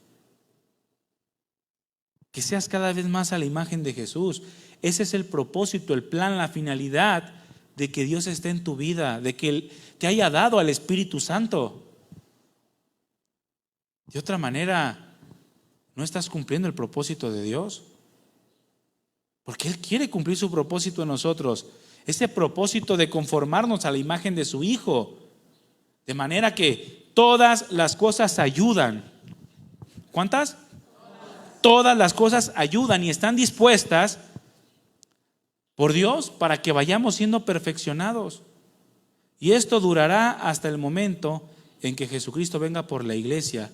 Que seas cada vez más a la imagen de Jesús. Ese es el propósito, el plan, la finalidad de que Dios esté en tu vida, de que Él te haya dado al Espíritu Santo. De otra manera, no estás cumpliendo el propósito de Dios. Porque Él quiere cumplir su propósito en nosotros. Ese propósito de conformarnos a la imagen de su Hijo. De manera que todas las cosas ayudan. ¿Cuántas? Todas las cosas ayudan y están dispuestas por Dios para que vayamos siendo perfeccionados. Y esto durará hasta el momento en que Jesucristo venga por la iglesia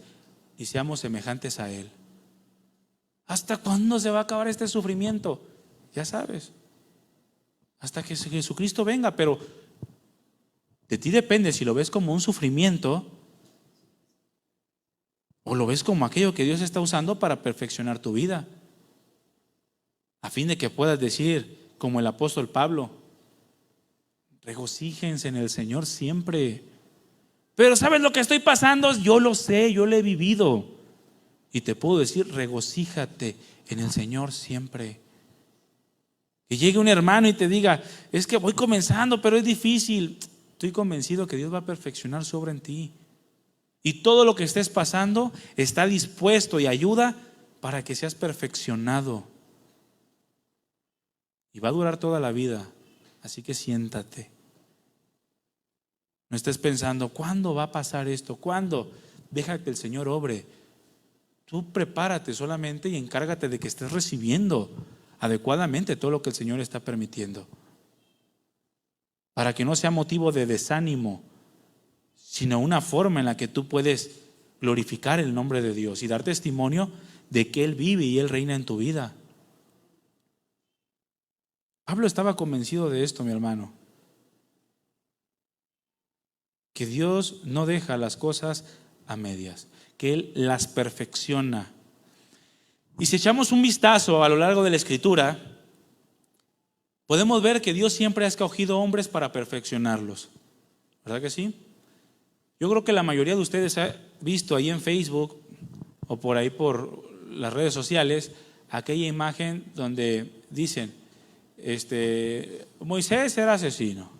y seamos semejantes a Él. ¿Hasta cuándo se va a acabar este sufrimiento? Ya sabes, hasta que Jesucristo venga, pero de ti depende si lo ves como un sufrimiento o lo ves como aquello que Dios está usando para perfeccionar tu vida, a fin de que puedas decir, como el apóstol Pablo, regocíjense en el Señor siempre. Pero ¿sabes lo que estoy pasando? Yo lo sé, yo lo he vivido. Y te puedo decir, regocíjate en el Señor siempre. Que llegue un hermano y te diga, es que voy comenzando, pero es difícil. Estoy convencido que Dios va a perfeccionar su obra en ti. Y todo lo que estés pasando está dispuesto y ayuda para que seas perfeccionado. Y va a durar toda la vida. Así que siéntate. No estés pensando, ¿cuándo va a pasar esto? ¿Cuándo? Deja que el Señor obre. Tú prepárate solamente y encárgate de que estés recibiendo adecuadamente todo lo que el Señor está permitiendo. Para que no sea motivo de desánimo, sino una forma en la que tú puedes glorificar el nombre de Dios y dar testimonio de que Él vive y Él reina en tu vida. Pablo estaba convencido de esto, mi hermano, que Dios no deja las cosas a medias, que Él las perfecciona. Y si echamos un vistazo a lo largo de la Escritura, podemos ver que Dios siempre ha escogido hombres para perfeccionarlos. ¿Verdad que sí? Yo creo que la mayoría de ustedes ha visto ahí en Facebook o por ahí por las redes sociales aquella imagen donde dicen, Moisés era asesino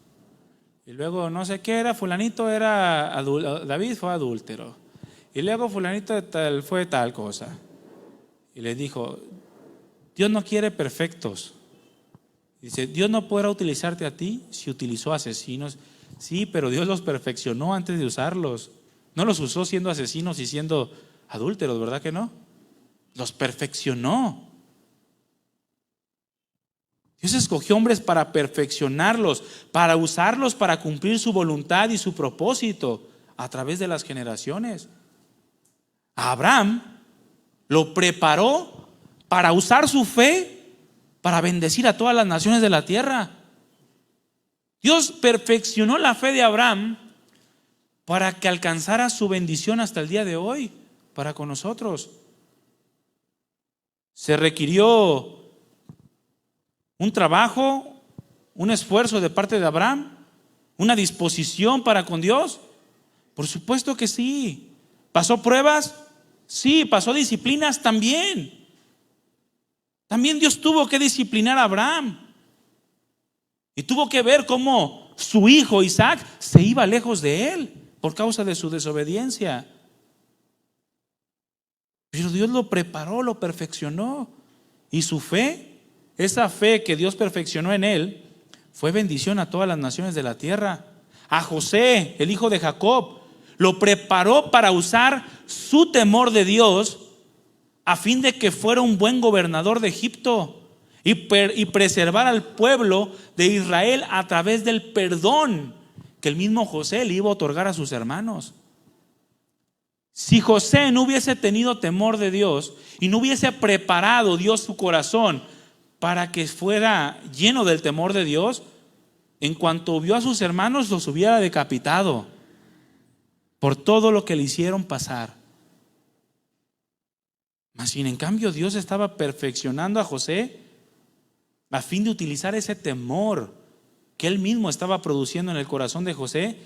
y luego no sé qué era, fulanito era David fue adúltero y luego fulanito fue tal cosa. Y le dijo, Dios no quiere perfectos. Dice, Dios no podrá utilizarte a ti si utilizó asesinos. Sí, pero Dios los perfeccionó antes de usarlos. No los usó siendo asesinos y siendo adúlteros, ¿verdad que no? Los perfeccionó. Dios escogió hombres para perfeccionarlos, para usarlos para cumplir su voluntad y su propósito a través de las generaciones. A Abraham lo preparó para usar su fe para bendecir a todas las naciones de la tierra. Dios perfeccionó la fe de Abraham para que alcanzara su bendición hasta el día de hoy para con nosotros. Se requirió un trabajo, un esfuerzo de parte de Abraham, una disposición para con Dios. Por supuesto que sí. ¿Pasó pruebas? Sí. ¿Pasó disciplinas? También. También Dios tuvo que disciplinar a Abraham. Y tuvo que ver cómo su hijo Isaac se iba lejos de él por causa de su desobediencia. Pero Dios lo preparó, lo perfeccionó. Y su fe, esa fe que Dios perfeccionó en él, fue bendición a todas las naciones de la tierra. A José, el hijo de Jacob, lo preparó para usar su temor de Dios a fin de que fuera un buen gobernador de Egipto y preservar al pueblo de Israel a través del perdón que el mismo José le iba a otorgar a sus hermanos. Si José no hubiese tenido temor de Dios y no hubiese preparado Dios su corazón para que fuera lleno del temor de Dios, en cuanto vio a sus hermanos los hubiera decapitado por todo lo que le hicieron pasar. Mas sin en cambio Dios estaba perfeccionando a José a fin de utilizar ese temor que él mismo estaba produciendo en el corazón de José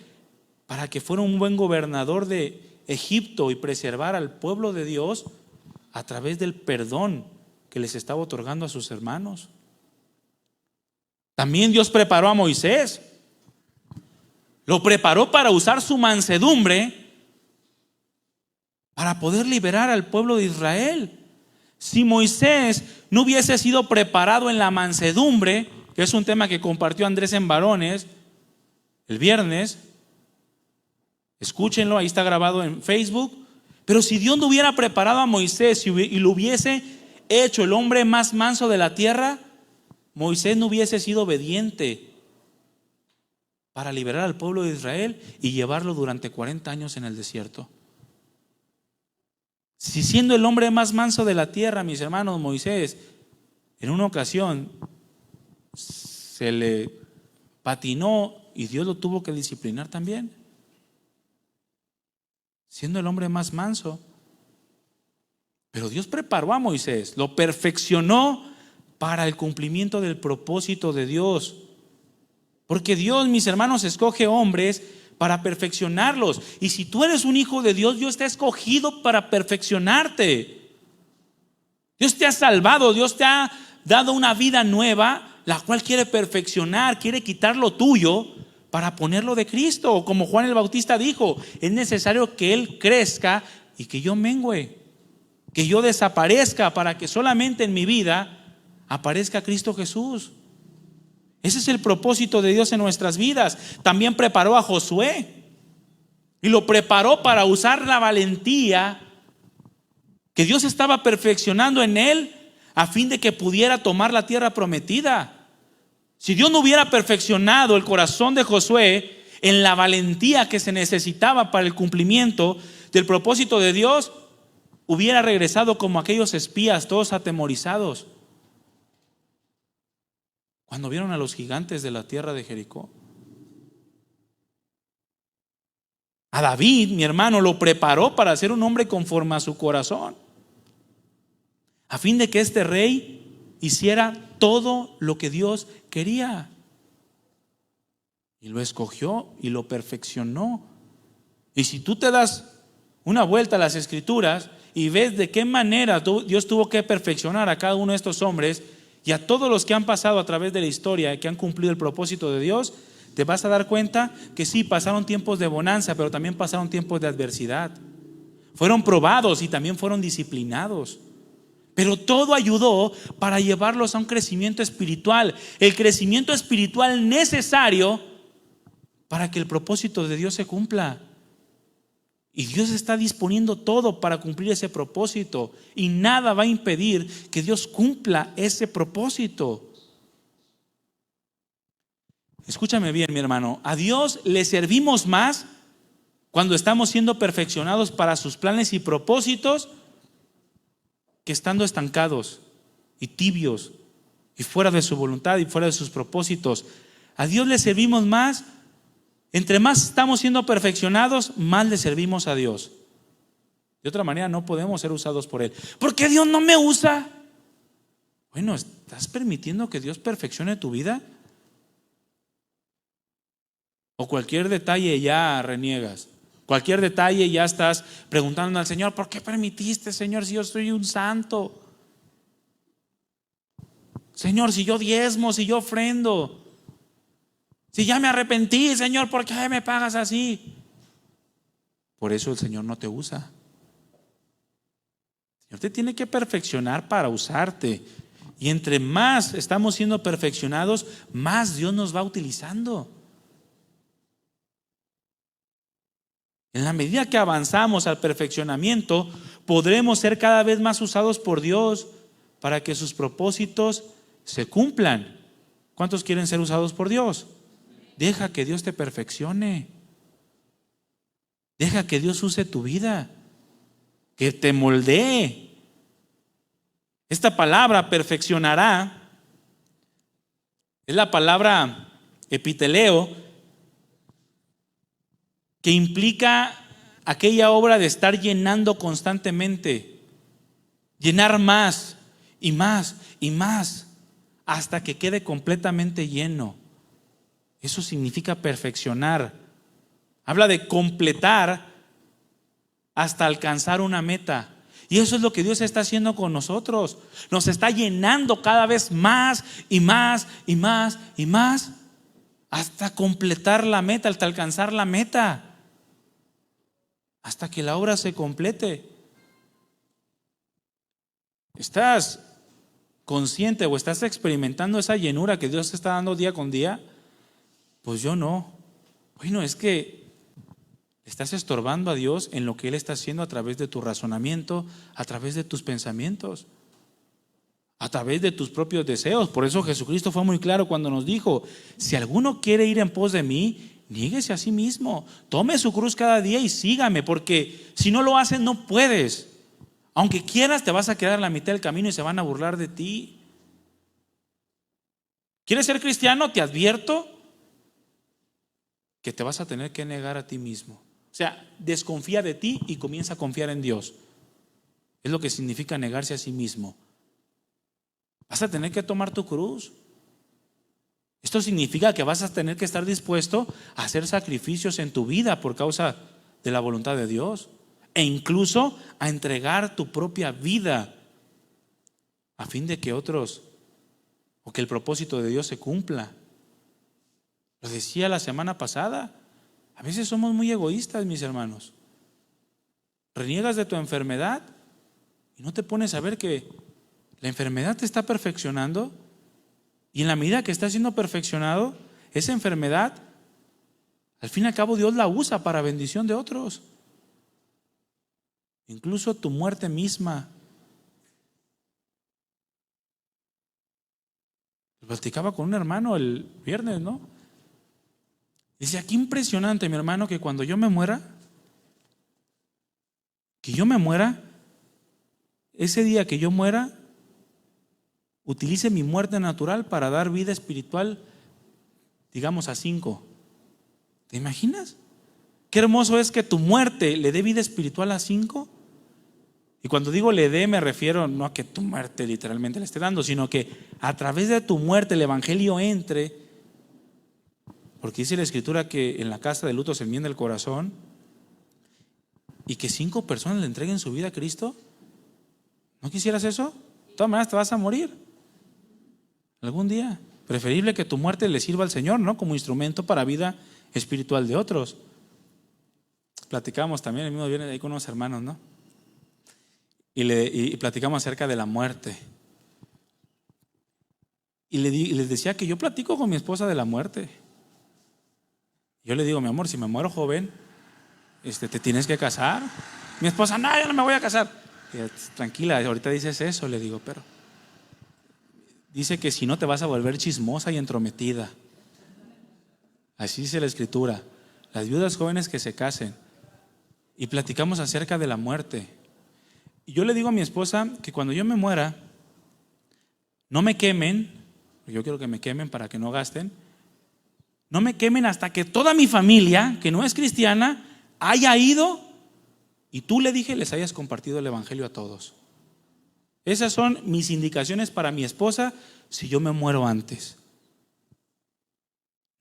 para que fuera un buen gobernador de Egipto y preservar al pueblo de Dios a través del perdón que les estaba otorgando a sus hermanos. También Dios preparó a Moisés. Lo preparó para usar su mansedumbre para poder liberar al pueblo de Israel. Si Moisés no hubiese sido preparado en la mansedumbre, que es un tema que compartió Andrés en Varones el viernes, escúchenlo, ahí está grabado en Facebook. Pero si Dios no hubiera preparado a Moisés y lo hubiese hecho el hombre más manso de la tierra, Moisés no hubiese sido obediente para liberar al pueblo de Israel y llevarlo durante 40 años en el desierto. Si siendo el hombre más manso de la tierra, mis hermanos, Moisés, en una ocasión se le patinó y Dios lo tuvo que disciplinar también, siendo el hombre más manso. Pero Dios preparó a Moisés, lo perfeccionó para el cumplimiento del propósito de Dios. Porque Dios, mis hermanos, escoge hombres para perfeccionarlos. Y si tú eres un hijo de Dios, Dios te ha escogido para perfeccionarte. Dios te ha salvado, Dios te ha dado una vida nueva, la cual quiere perfeccionar, quiere quitar lo tuyo para ponerlo de Cristo. Como Juan el Bautista dijo, es necesario que Él crezca y que yo mengüe, que yo desaparezca para que solamente en mi vida aparezca Cristo Jesús. Ese es el propósito de Dios en nuestras vidas. También preparó a Josué y lo preparó para usar la valentía que Dios estaba perfeccionando en él a fin de que pudiera tomar la tierra prometida. Si Dios no hubiera perfeccionado el corazón de Josué en la valentía que se necesitaba para el cumplimiento del propósito de Dios, hubiera regresado como aquellos espías todos atemorizados cuando vieron a los gigantes de la tierra de Jericó. A David, mi hermano, lo preparó para ser un hombre conforme a su corazón, a fin de que este rey hiciera todo lo que Dios quería. Y lo escogió y lo perfeccionó. Y si tú te das una vuelta a las Escrituras y ves de qué manera Dios tuvo que perfeccionar a cada uno de estos hombres y a todos los que han pasado a través de la historia y que han cumplido el propósito de Dios, te vas a dar cuenta que sí, pasaron tiempos de bonanza, pero también pasaron tiempos de adversidad. Fueron probados y también fueron disciplinados. Pero todo ayudó para llevarlos a un crecimiento espiritual, el crecimiento espiritual necesario para que el propósito de Dios se cumpla. Y Dios está disponiendo todo para cumplir ese propósito y nada va a impedir que Dios cumpla ese propósito. Escúchame bien, mi hermano, a Dios le servimos más cuando estamos siendo perfeccionados para sus planes y propósitos que estando estancados y tibios y fuera de su voluntad y fuera de sus propósitos. A Dios le servimos más. Entre más estamos siendo perfeccionados, más le servimos a Dios. De otra manera no podemos ser usados por Él. ¿Por qué Dios no me usa? Bueno, ¿estás permitiendo que Dios perfeccione tu vida? ¿O cualquier detalle ya reniegas? Cualquier detalle ya estás preguntando al Señor, ¿por qué permitiste, Señor, si yo soy un santo? Señor, si yo diezmo, si yo ofrendo, si ya me arrepentí, Señor, ¿por qué me pagas así? Por eso el Señor no te usa. El Señor te tiene que perfeccionar para usarte. Y entre más estamos siendo perfeccionados, más Dios nos va utilizando. En la medida que avanzamos al perfeccionamiento, podremos ser cada vez más usados por Dios para que sus propósitos se cumplan. ¿Cuántos quieren ser usados por Dios? Deja que Dios te perfeccione. Deja que Dios use tu vida, que te moldee. Esta palabra perfeccionará es la palabra epiteleo, que implica aquella obra de estar llenando constantemente, llenar más y más y más hasta que quede completamente lleno. Eso significa perfeccionar. Habla de completar hasta alcanzar una meta. Y eso es lo que Dios está haciendo con nosotros. Nos está llenando cada vez más y más y más y más hasta completar la meta, hasta alcanzar la meta, hasta que la obra se complete. ¿Estás consciente o estás experimentando esa llenura que Dios te está dando día con día? Pues yo no. Bueno, es que estás estorbando a Dios en lo que Él está haciendo a través de tu razonamiento, a través de tus pensamientos, a través de tus propios deseos. Por eso Jesucristo fue muy claro cuando nos dijo: si alguno quiere ir en pos de mí, niéguese a sí mismo, tome su cruz cada día y sígame, porque si no lo haces no puedes. Aunque quieras, te vas a quedar en la mitad del camino y se van a burlar de ti. ¿Quieres ser cristiano? Te advierto que te vas a tener que negar a ti mismo. O sea, desconfía de ti y comienza a confiar en Dios. Es lo que significa negarse a sí mismo. Vas a tener que tomar tu cruz. Esto significa que vas a tener que estar dispuesto a hacer sacrificios en tu vida por causa de la voluntad de Dios, e incluso a entregar tu propia vida a fin de que otros, o que el propósito de Dios se cumpla. Lo decía la semana pasada, a veces somos muy egoístas, mis hermanos. Reniegas de tu enfermedad y no te pones a ver que la enfermedad te está perfeccionando, y en la medida que está siendo perfeccionado, esa enfermedad, al fin y al cabo, Dios la usa para bendición de otros. Incluso tu muerte misma. Platicaba con un hermano el viernes, ¿no? Dice: qué impresionante, mi hermano, que cuando yo me muera, ese día que yo muera, utilice mi muerte natural para dar vida espiritual, digamos, a 5. ¿Te imaginas? Qué hermoso es que tu muerte le dé vida espiritual a 5. Y cuando digo le dé, me refiero no a que tu muerte literalmente le esté dando, sino que a través de tu muerte el evangelio entre. Porque dice la Escritura que en la casa de luto se enmienda el corazón, y que 5 personas le entreguen su vida a Cristo. ¿No quisieras eso? De todas maneras te vas a morir algún día. Preferible que tu muerte le sirva al Señor, ¿no? Como instrumento para vida espiritual de otros. Platicamos también el mismo viernes ahí con unos hermanos, ¿no? Y platicamos acerca de la muerte. Y les decía que yo platico con mi esposa de la muerte. Yo le digo: mi amor, si me muero joven, te tienes que casar. Mi esposa: no, yo no me voy a casar. Tranquila, ahorita dices eso, le digo, pero dice que si no te vas a volver chismosa y entrometida. Así dice la Escritura. Las viudas jóvenes que se casen. Y platicamos acerca de la muerte. Y yo le digo a mi esposa que cuando yo me muera, no me quemen. Yo quiero que me quemen para que no gasten. No me quemen hasta que toda mi familia, que no es cristiana, haya ido y tú, le dije, les hayas compartido el evangelio a todos. Esas son mis indicaciones para mi esposa si yo me muero antes.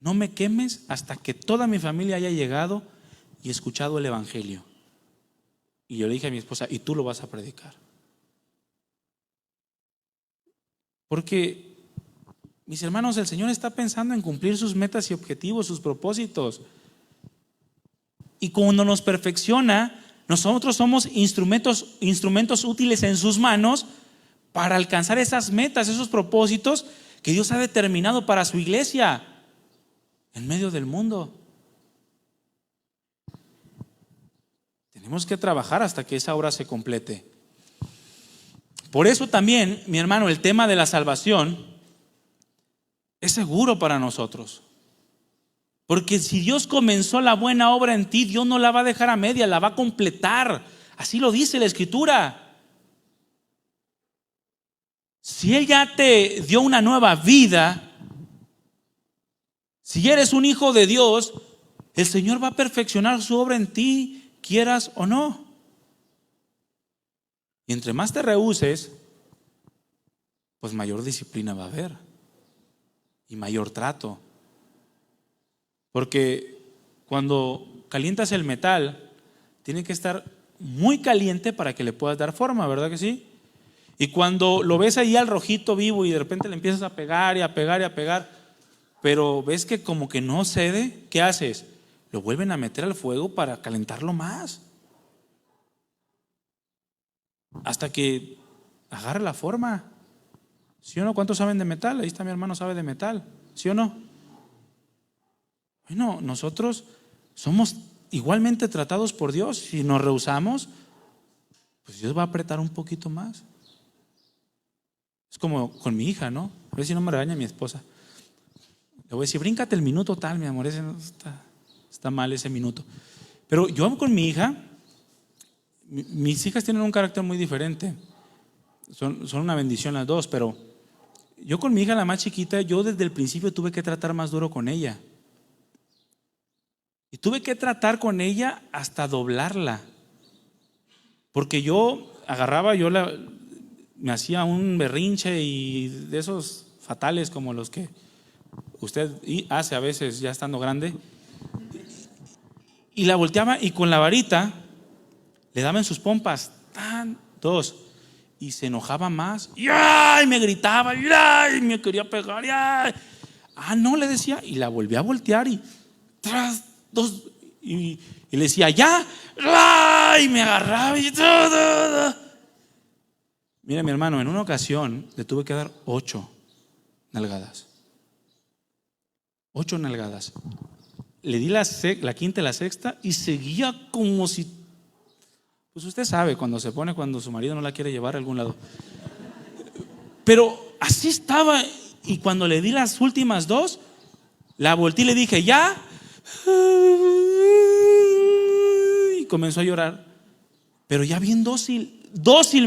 No me quemes hasta que toda mi familia haya llegado y escuchado el evangelio. Y yo le dije a mi esposa: y tú lo vas a predicar. Porque, mis hermanos, el Señor está pensando en cumplir sus metas y objetivos, sus propósitos. Y cuando nos perfecciona, nosotros somos instrumentos útiles en sus manos para alcanzar esas metas, esos propósitos que Dios ha determinado para su iglesia en medio del mundo. Tenemos que trabajar hasta que esa obra se complete. Por eso también, mi hermano, el tema de la salvación es seguro para nosotros. Porque si Dios comenzó la buena obra en ti, Dios no la va a dejar a media, la va a completar. Así lo dice la Escritura. Si Él ya te dio una nueva vida, si eres un hijo de Dios, el Señor va a perfeccionar su obra en ti, quieras o no. Y entre más te rehúses, pues mayor disciplina va a haber y mayor trato. Porque cuando calientas el metal, tiene que estar muy caliente para que le puedas dar forma, ¿verdad que sí? Y cuando lo ves ahí al rojito vivo y de repente le empiezas a pegar y a pegar y a pegar, pero ves que como que no cede, ¿qué haces? Lo vuelven a meter al fuego para calentarlo más, hasta que agarre la forma. ¿Sí o no? ¿Cuántos saben de metal? Ahí está mi hermano, sabe de metal. ¿Sí o no? Bueno, nosotros somos igualmente tratados por Dios. Si nos rehusamos, pues Dios va a apretar un poquito más. Es como con mi hija, ¿no? A ver si no me regaña mi esposa. Le voy a decir, bríncate el minuto tal, mi amor, ese no está mal ese minuto. Pero yo con mi hija, mis hijas tienen un carácter muy diferente. Son una bendición las dos, pero yo con mi hija, la más chiquita, yo desde el principio tuve que tratar más duro con ella. Y tuve que tratar con ella hasta doblarla. Porque yo agarraba, me hacía un berrinche y de esos fatales como los que usted hace a veces ya estando grande. Y la volteaba y con la varita le daba en sus pompas, dos. Y se enojaba más. Y ¡ay! Me gritaba, y ¡ay! Me quería pegar. Y ¡ay! No, le decía. Y la volví a voltear y tras, dos. Y le decía, ya. ¡Ay! Me agarraba y todo. Mira, mi hermano, en una ocasión le tuve que dar 8 nalgadas. 8 nalgadas. Le di la quinta y la sexta y seguía como si... Pues usted sabe cuando se pone cuando su marido no la quiere llevar a algún lado. Pero así estaba. Y cuando le di las últimas 2, la volteé y le dije, ya. Y comenzó a llorar. Pero ya bien dócil,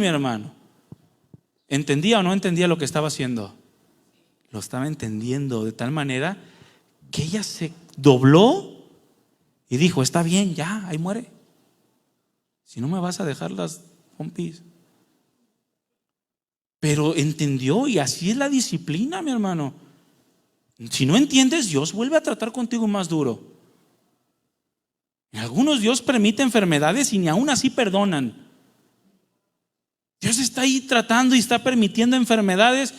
mi hermano. ¿Entendía o no entendía lo que estaba haciendo? Lo estaba entendiendo de tal manera que ella se dobló y dijo, está bien, ya, ahí muere. Si no me vas a dejar las pompis. Pero entendió, y así es la disciplina, mi hermano. Si no entiendes, Dios vuelve a tratar contigo más duro. En algunos Dios permite enfermedades y ni aún así perdonan. Dios está ahí tratando y está permitiendo enfermedades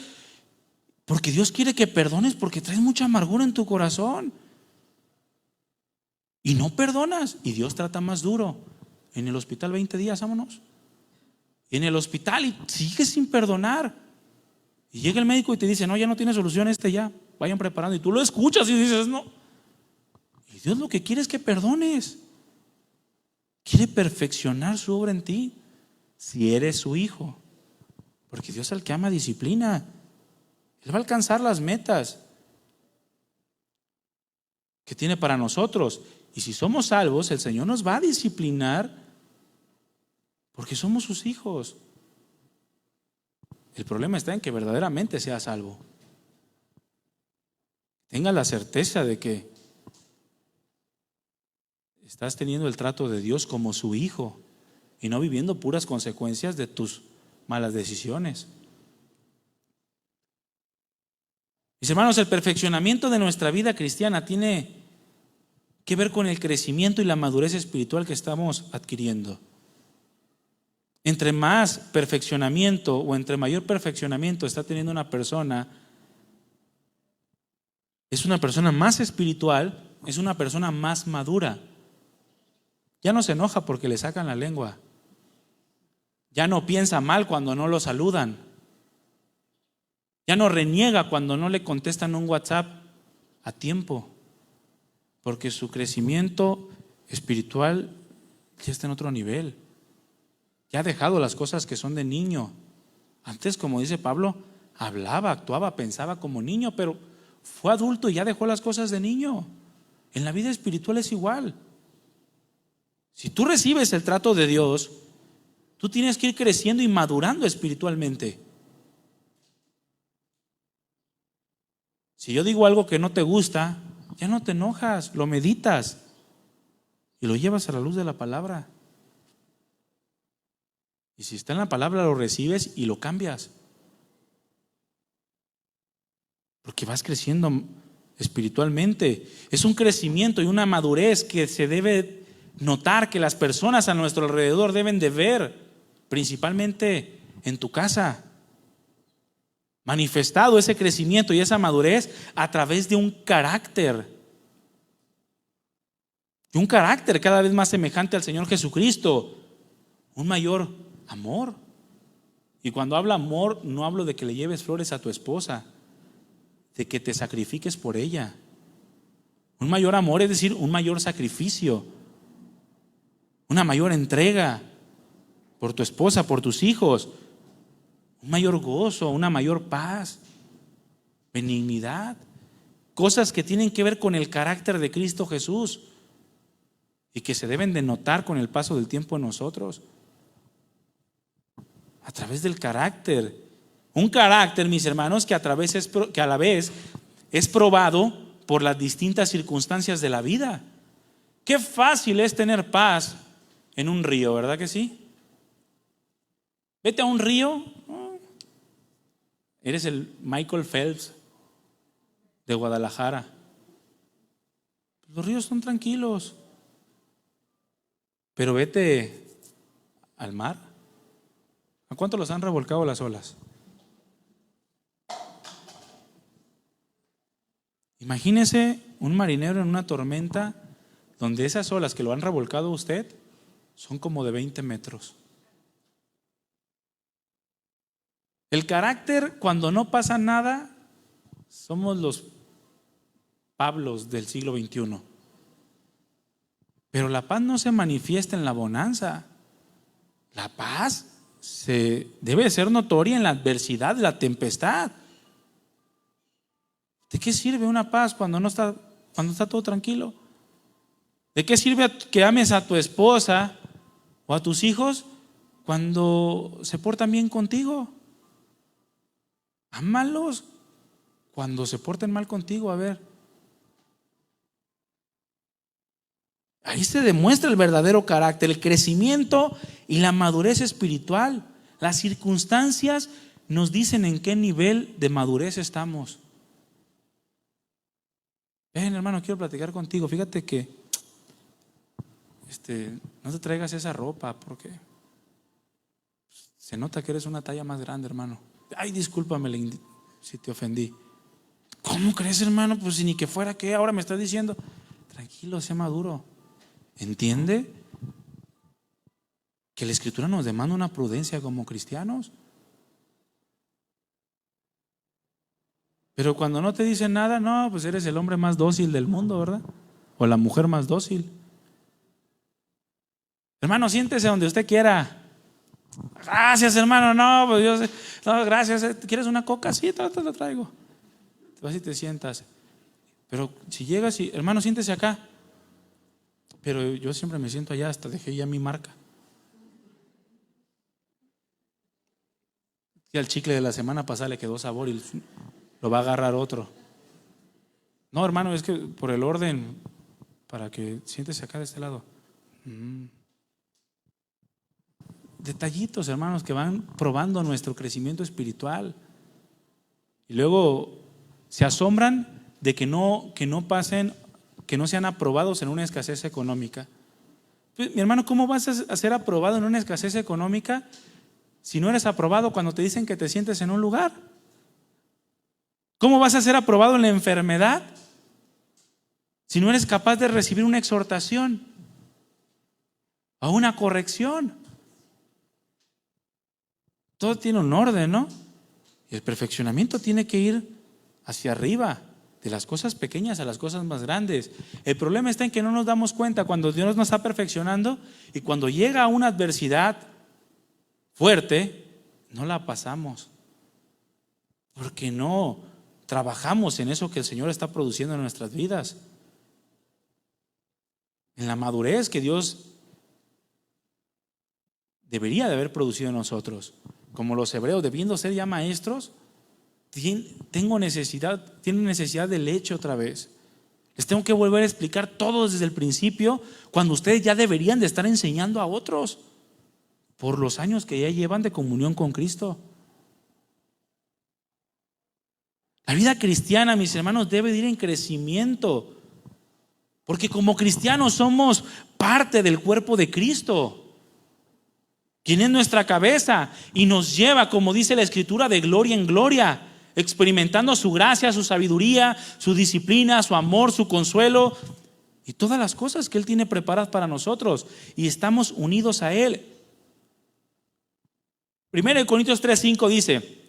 porque Dios quiere que perdones, porque traes mucha amargura en tu corazón. Y no perdonas, y Dios trata más duro. En el hospital 20 días, vámonos. En el hospital y sigues sin perdonar. Y llega el médico y te dice, no, ya no tiene solución ya, vayan preparando. Y tú lo escuchas y dices, no. Y Dios lo que quiere es que perdones. Quiere perfeccionar su obra en ti, si eres su hijo. Porque Dios al que ama disciplina. Él va a alcanzar las metas que tiene para nosotros. Y si somos salvos, el Señor nos va a disciplinar porque somos sus hijos. El problema está en que verdaderamente seas salvo. Tenga la certeza de que estás teniendo el trato de Dios como su hijo y no viviendo puras consecuencias de tus malas decisiones. Mis hermanos, el perfeccionamiento de nuestra vida cristiana tiene que ver con el crecimiento y la madurez espiritual que estamos adquiriendo. Entre más perfeccionamiento o entre mayor perfeccionamiento está teniendo una persona, es una persona más espiritual, es una persona más madura. Ya no se enoja porque le sacan la lengua. Ya no piensa mal cuando no lo saludan. Ya no reniega cuando no le contestan un WhatsApp a tiempo. Porque su crecimiento espiritual ya está en otro nivel. Ya ha dejado las cosas que son de niño. Antes, como dice Pablo, hablaba, actuaba, pensaba como niño, pero fue adulto y ya dejó las cosas de niño. En la vida espiritual es igual. Si tú recibes el trato de Dios, tú tienes que ir creciendo y madurando espiritualmente. Si yo digo algo que no te gusta, ya no te enojas, lo meditas y lo llevas a la luz de la palabra. Y si está en la palabra, lo recibes y lo cambias. Porque vas creciendo espiritualmente. Es un crecimiento y una madurez que se debe notar, que las personas a nuestro alrededor deben de ver, principalmente en tu casa. Manifestado ese crecimiento y esa madurez a través de un carácter. Y un carácter cada vez más semejante al Señor Jesucristo. Un mayor amor. Y cuando hablo amor, no hablo de que le lleves flores a tu esposa, de que te sacrifiques por ella. Un mayor amor es decir, un mayor sacrificio, una mayor entrega por tu esposa, por tus hijos, un mayor gozo, una mayor paz, benignidad, cosas que tienen que ver con el carácter de Cristo Jesús y que se deben de notar con el paso del tiempo en nosotros. A través del carácter. Un carácter, mis hermanos, que a la vez es probado por las distintas circunstancias de la vida. Qué fácil es tener paz en un río, ¿verdad que sí? Vete a un río, eres el Michael Phelps de Guadalajara. Los ríos son tranquilos. Pero vete al mar. ¿A cuánto los han revolcado las olas? Imagínese un marinero en una tormenta donde esas olas que lo han revolcado a usted son como de 20 metros. El carácter, cuando no pasa nada, somos los Pablos del siglo XXI. Pero la paz no se manifiesta en la bonanza. La paz debe ser notoria en la adversidad, la tempestad. ¿De qué sirve una paz cuando está todo tranquilo? ¿De qué sirve que ames a tu esposa o a tus hijos cuando se portan bien contigo? Ámalos cuando se porten mal contigo, a ver. Ahí se demuestra el verdadero carácter, el crecimiento y la madurez espiritual. Las circunstancias nos dicen en qué nivel de madurez estamos. Ven, hermano, quiero platicar contigo. Fíjate que no te traigas esa ropa porque se nota que eres una talla más grande, hermano. Ay, discúlpame si te ofendí. ¿Cómo crees, hermano? Pues si ni que fuera, ¿qué? Ahora me estás diciendo. Tranquilo, sé maduro. ¿Entiende? Que la Escritura nos demanda una prudencia como cristianos. Pero cuando no te dicen nada, no, pues eres el hombre más dócil del mundo, ¿verdad? O la mujer más dócil. Hermano, siéntese donde usted quiera. Gracias, hermano, no, pues yo no, gracias. ¿Quieres una coca? Sí, te la traigo. Te vas y te sientas. Pero si llegas y, hermano, siéntese acá. Pero yo siempre me siento allá, hasta dejé ya mi marca. Y al chicle de la semana pasada le quedó sabor y lo va a agarrar otro. No, hermano, es que por el orden, para que siéntese acá de este lado. Detallitos, hermanos, que van probando nuestro crecimiento espiritual. Y luego se asombran de que no pasen, que no sean aprobados en una escasez económica. Pues, mi hermano, ¿cómo vas a ser aprobado en una escasez económica si no eres aprobado cuando te dicen que te sientes en un lugar? ¿Cómo vas a ser aprobado en la enfermedad si no eres capaz de recibir una exhortación o una corrección? Todo tiene un orden, ¿no? Y el perfeccionamiento tiene que ir hacia arriba. de las cosas pequeñas a las cosas más grandes. El problema está en que no nos damos cuenta cuando Dios nos está perfeccionando y cuando llega una adversidad fuerte, no la pasamos. Porque no trabajamos en eso que el Señor está produciendo en nuestras vidas. En la madurez que Dios debería de haber producido en nosotros. Como los hebreos, debiendo ser ya maestros, tienen necesidad de leche otra vez. Les tengo que volver a explicar todo desde el principio, cuando ustedes ya deberían de estar enseñando a otros por los años que ya llevan de comunión con Cristo. La vida cristiana, mis hermanos, debe de ir en crecimiento, porque como cristianos somos parte del cuerpo de Cristo, quien es nuestra cabeza y nos lleva, como dice la Escritura, de gloria en gloria, experimentando su gracia, su sabiduría, su disciplina, su amor, su consuelo y todas las cosas que Él tiene preparadas para nosotros, y estamos unidos a Él. 1 Corintios 3:5 dice: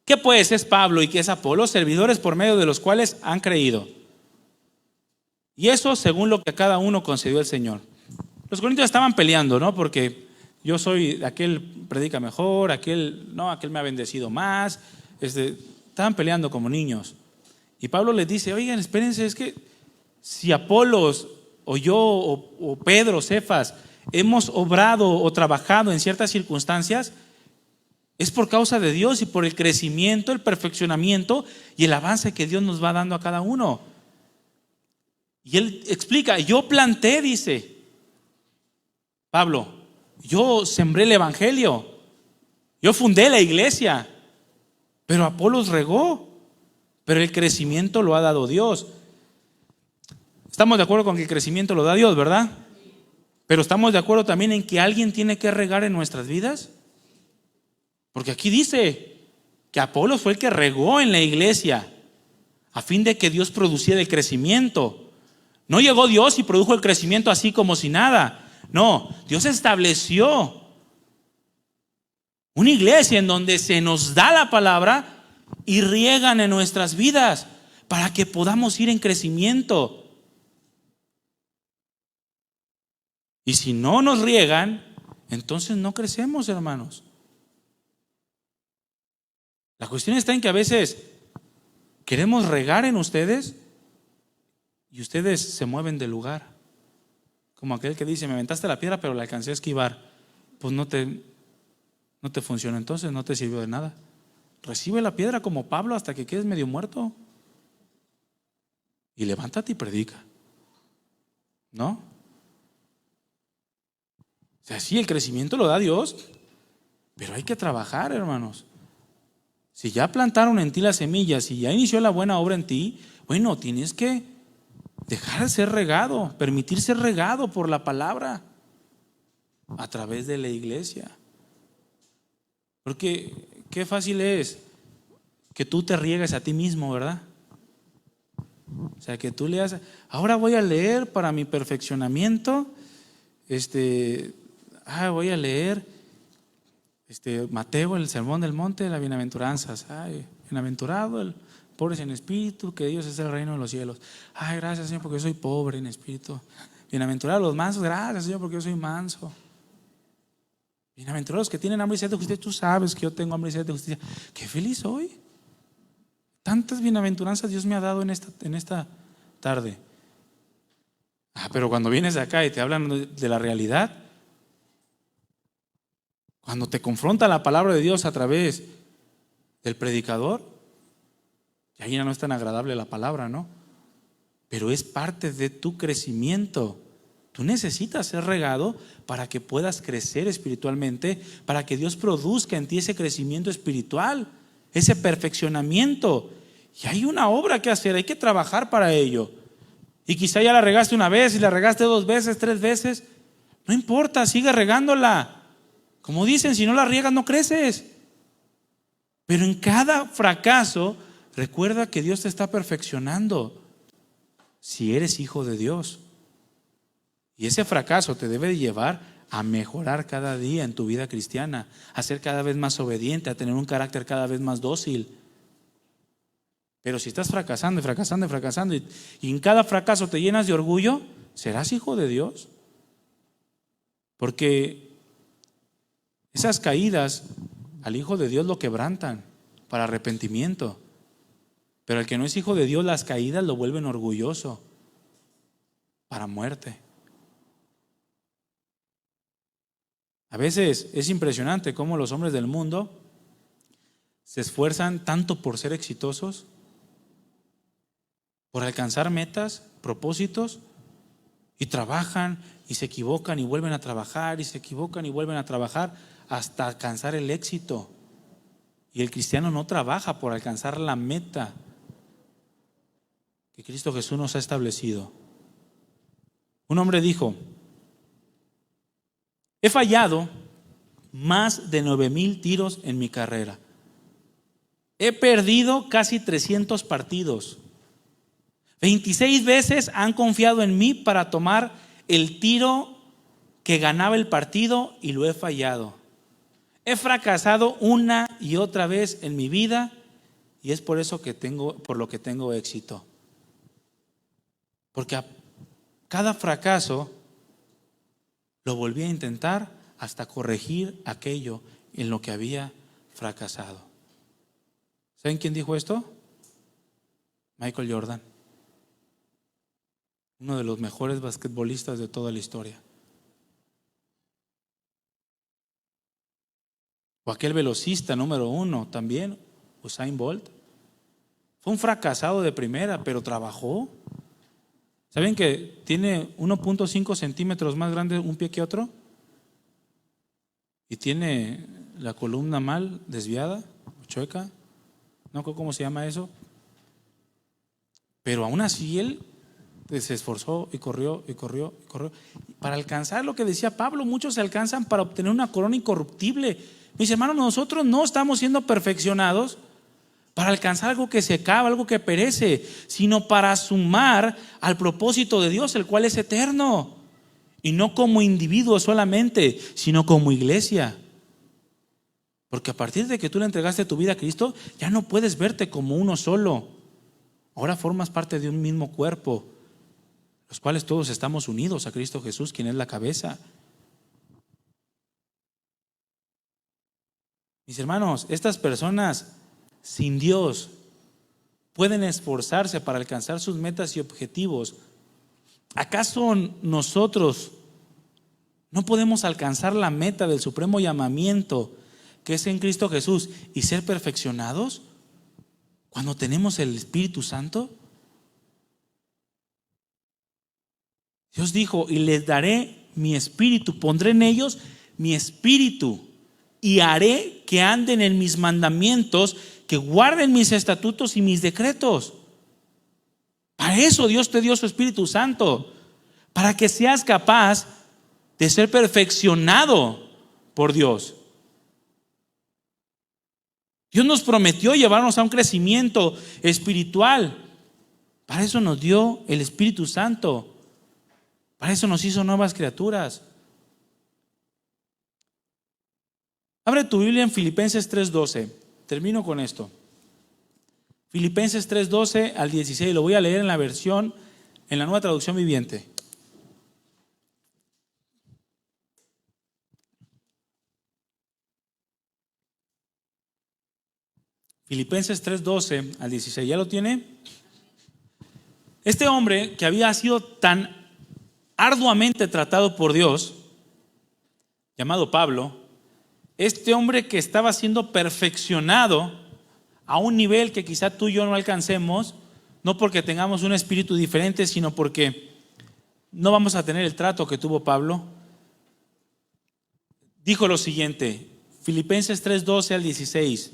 ¿qué pues es Pablo y qué es Apolo? Servidores por medio de los cuales han creído, y eso según lo que a cada uno concedió el Señor. Los corintios estaban peleando, ¿no? Porque yo soy, aquel predica mejor, aquel me ha bendecido más. Estaban peleando como niños. Y Pablo les dice: oigan, espérense, es que si Apolos o yo o Pedro, Cefas, hemos obrado o trabajado en ciertas circunstancias, es por causa de Dios y por el crecimiento, el perfeccionamiento y el avance que Dios nos va dando a cada uno. Y él explica: yo planté, dice Pablo, yo sembré el evangelio, yo fundé la iglesia, pero Apolos regó, pero el crecimiento lo ha dado Dios. Estamos de acuerdo con que el crecimiento lo da Dios, ¿verdad? Pero estamos de acuerdo también en que alguien tiene que regar en nuestras vidas. Porque aquí dice que Apolos fue el que regó en la iglesia a fin de que Dios produciera el crecimiento. No llegó Dios y produjo el crecimiento así como si nada. No, Dios estableció una iglesia en donde se nos da la palabra y riegan en nuestras vidas para que podamos ir en crecimiento. Y si no nos riegan, entonces no crecemos, hermanos. La cuestión está en que a veces queremos regar en ustedes y ustedes se mueven del lugar. Como aquel que dice: me aventaste la piedra pero la alcancé a esquivar. Pues no te funcionó, entonces no te sirvió de nada. Recibe la piedra como Pablo hasta que quedes medio muerto. Y levántate y predica. ¿No? O sea, sí, el crecimiento lo da Dios, pero hay que trabajar, hermanos. Si ya plantaron en ti las semillas, si ya inició la buena obra en ti, bueno, tienes que dejar de ser regado, permitir ser regado por la palabra a través de la iglesia. Porque qué fácil es que tú te riegues a ti mismo, ¿verdad? O sea, que tú leas: ahora voy a leer para mi perfeccionamiento, voy a leer Mateo, el sermón del monte de las bienaventuranzas. Ay, bienaventurado el pobre en espíritu, que Dios es el reino de los cielos. Ay, gracias, Señor, porque yo soy pobre en espíritu. Bienaventurados los mansos, gracias, Señor, porque yo soy manso. Bienaventurados los que tienen hambre y sed de justicia. Tú sabes que yo tengo hambre y sed de justicia. Qué feliz soy. Tantas bienaventuranzas Dios me ha dado en esta tarde. Pero cuando vienes de acá y te hablan de la realidad, cuando te confronta la palabra de Dios a través del predicador, y ahí ya no es tan agradable la palabra, ¿no? Pero es parte de tu crecimiento. Tú necesitas ser regado para que puedas crecer espiritualmente, para que Dios produzca en ti ese crecimiento espiritual, ese perfeccionamiento. Y hay una obra que hacer, hay que trabajar para ello. Y quizá ya la regaste una vez, y la regaste 2 veces, 3 veces. No importa, sigue regándola. Como dicen, si no la riegas no creces. Pero en cada fracaso, recuerda que Dios te está perfeccionando si eres hijo de Dios. Y ese fracaso te debe llevar a mejorar cada día en tu vida cristiana, a ser cada vez más obediente, a tener un carácter cada vez más dócil. Pero si estás fracasando y fracasando y fracasando y en cada fracaso te llenas de orgullo, ¿serás hijo de Dios? Porque esas caídas al hijo de Dios lo quebrantan para arrepentimiento. Pero el que no es hijo de Dios, las caídas lo vuelven orgulloso para muerte. A veces es impresionante cómo los hombres del mundo se esfuerzan tanto por ser exitosos, por alcanzar metas, propósitos, y trabajan y se equivocan y vuelven a trabajar y se equivocan y vuelven a trabajar hasta alcanzar el éxito. Y el cristiano no trabaja por alcanzar la meta que Cristo Jesús nos ha establecido. Un hombre dijo: he fallado más de 9,000 tiros en mi carrera. He perdido casi 300 partidos. 26 veces han confiado en mí para tomar el tiro que ganaba el partido y lo he fallado. He fracasado una y otra vez en mi vida y es por eso que por lo que tengo éxito. Porque a cada fracaso lo volví a intentar hasta corregir aquello en lo que había fracasado. ¿Saben quién dijo esto? Michael Jordan, uno de los mejores basquetbolistas de toda la historia. O aquel velocista número 1 también, Usain Bolt. Fue un fracasado de primera, pero trabajó. ¿Saben que tiene 1.5 centímetros más grande un pie que otro? Y tiene la columna mal desviada, chueca. No sé cómo se llama eso. Pero aún así él se esforzó y corrió y corrió y corrió. Para alcanzar lo que decía Pablo, muchos se alcanzan para obtener una corona incorruptible. Mis hermanos, nosotros no estamos siendo perfeccionados para alcanzar algo que se acaba, algo que perece, sino para sumar al propósito de Dios, el cual es eterno. Y no como individuo solamente, sino como iglesia. Porque a partir de que tú le entregaste tu vida a Cristo, ya no puedes verte como uno solo. Ahora formas parte de un mismo cuerpo, los cuales todos estamos unidos a Cristo Jesús, quien es la cabeza. Mis hermanos, estas personas sin Dios pueden esforzarse para alcanzar sus metas y objetivos. ¿Acaso nosotros no podemos alcanzar la meta del supremo llamamiento que es en Cristo Jesús y ser perfeccionados cuando tenemos el Espíritu Santo? Dios dijo: y les daré mi espíritu, pondré en ellos mi espíritu y haré que anden en mis mandamientos, que guarden mis estatutos y mis decretos. Para eso Dios te dio su Espíritu Santo, para que seas capaz de ser perfeccionado por Dios. Dios nos prometió llevarnos a un crecimiento espiritual. Para eso nos dio el Espíritu Santo. Para eso nos hizo nuevas criaturas. Abre tu Biblia en Filipenses 3:12. Termino con esto. Filipenses 3:12 al 16. Lo voy a leer en la Nueva Traducción Viviente. Filipenses 3:12 al 16. ¿Ya lo tiene? Este hombre que había sido tan arduamente tratado por Dios, llamado Pablo, este hombre que estaba siendo perfeccionado a un nivel que quizá tú y yo no alcancemos, no porque tengamos un espíritu diferente, sino porque no vamos a tener el trato que tuvo Pablo, dijo lo siguiente, Filipenses 3:12 al 16.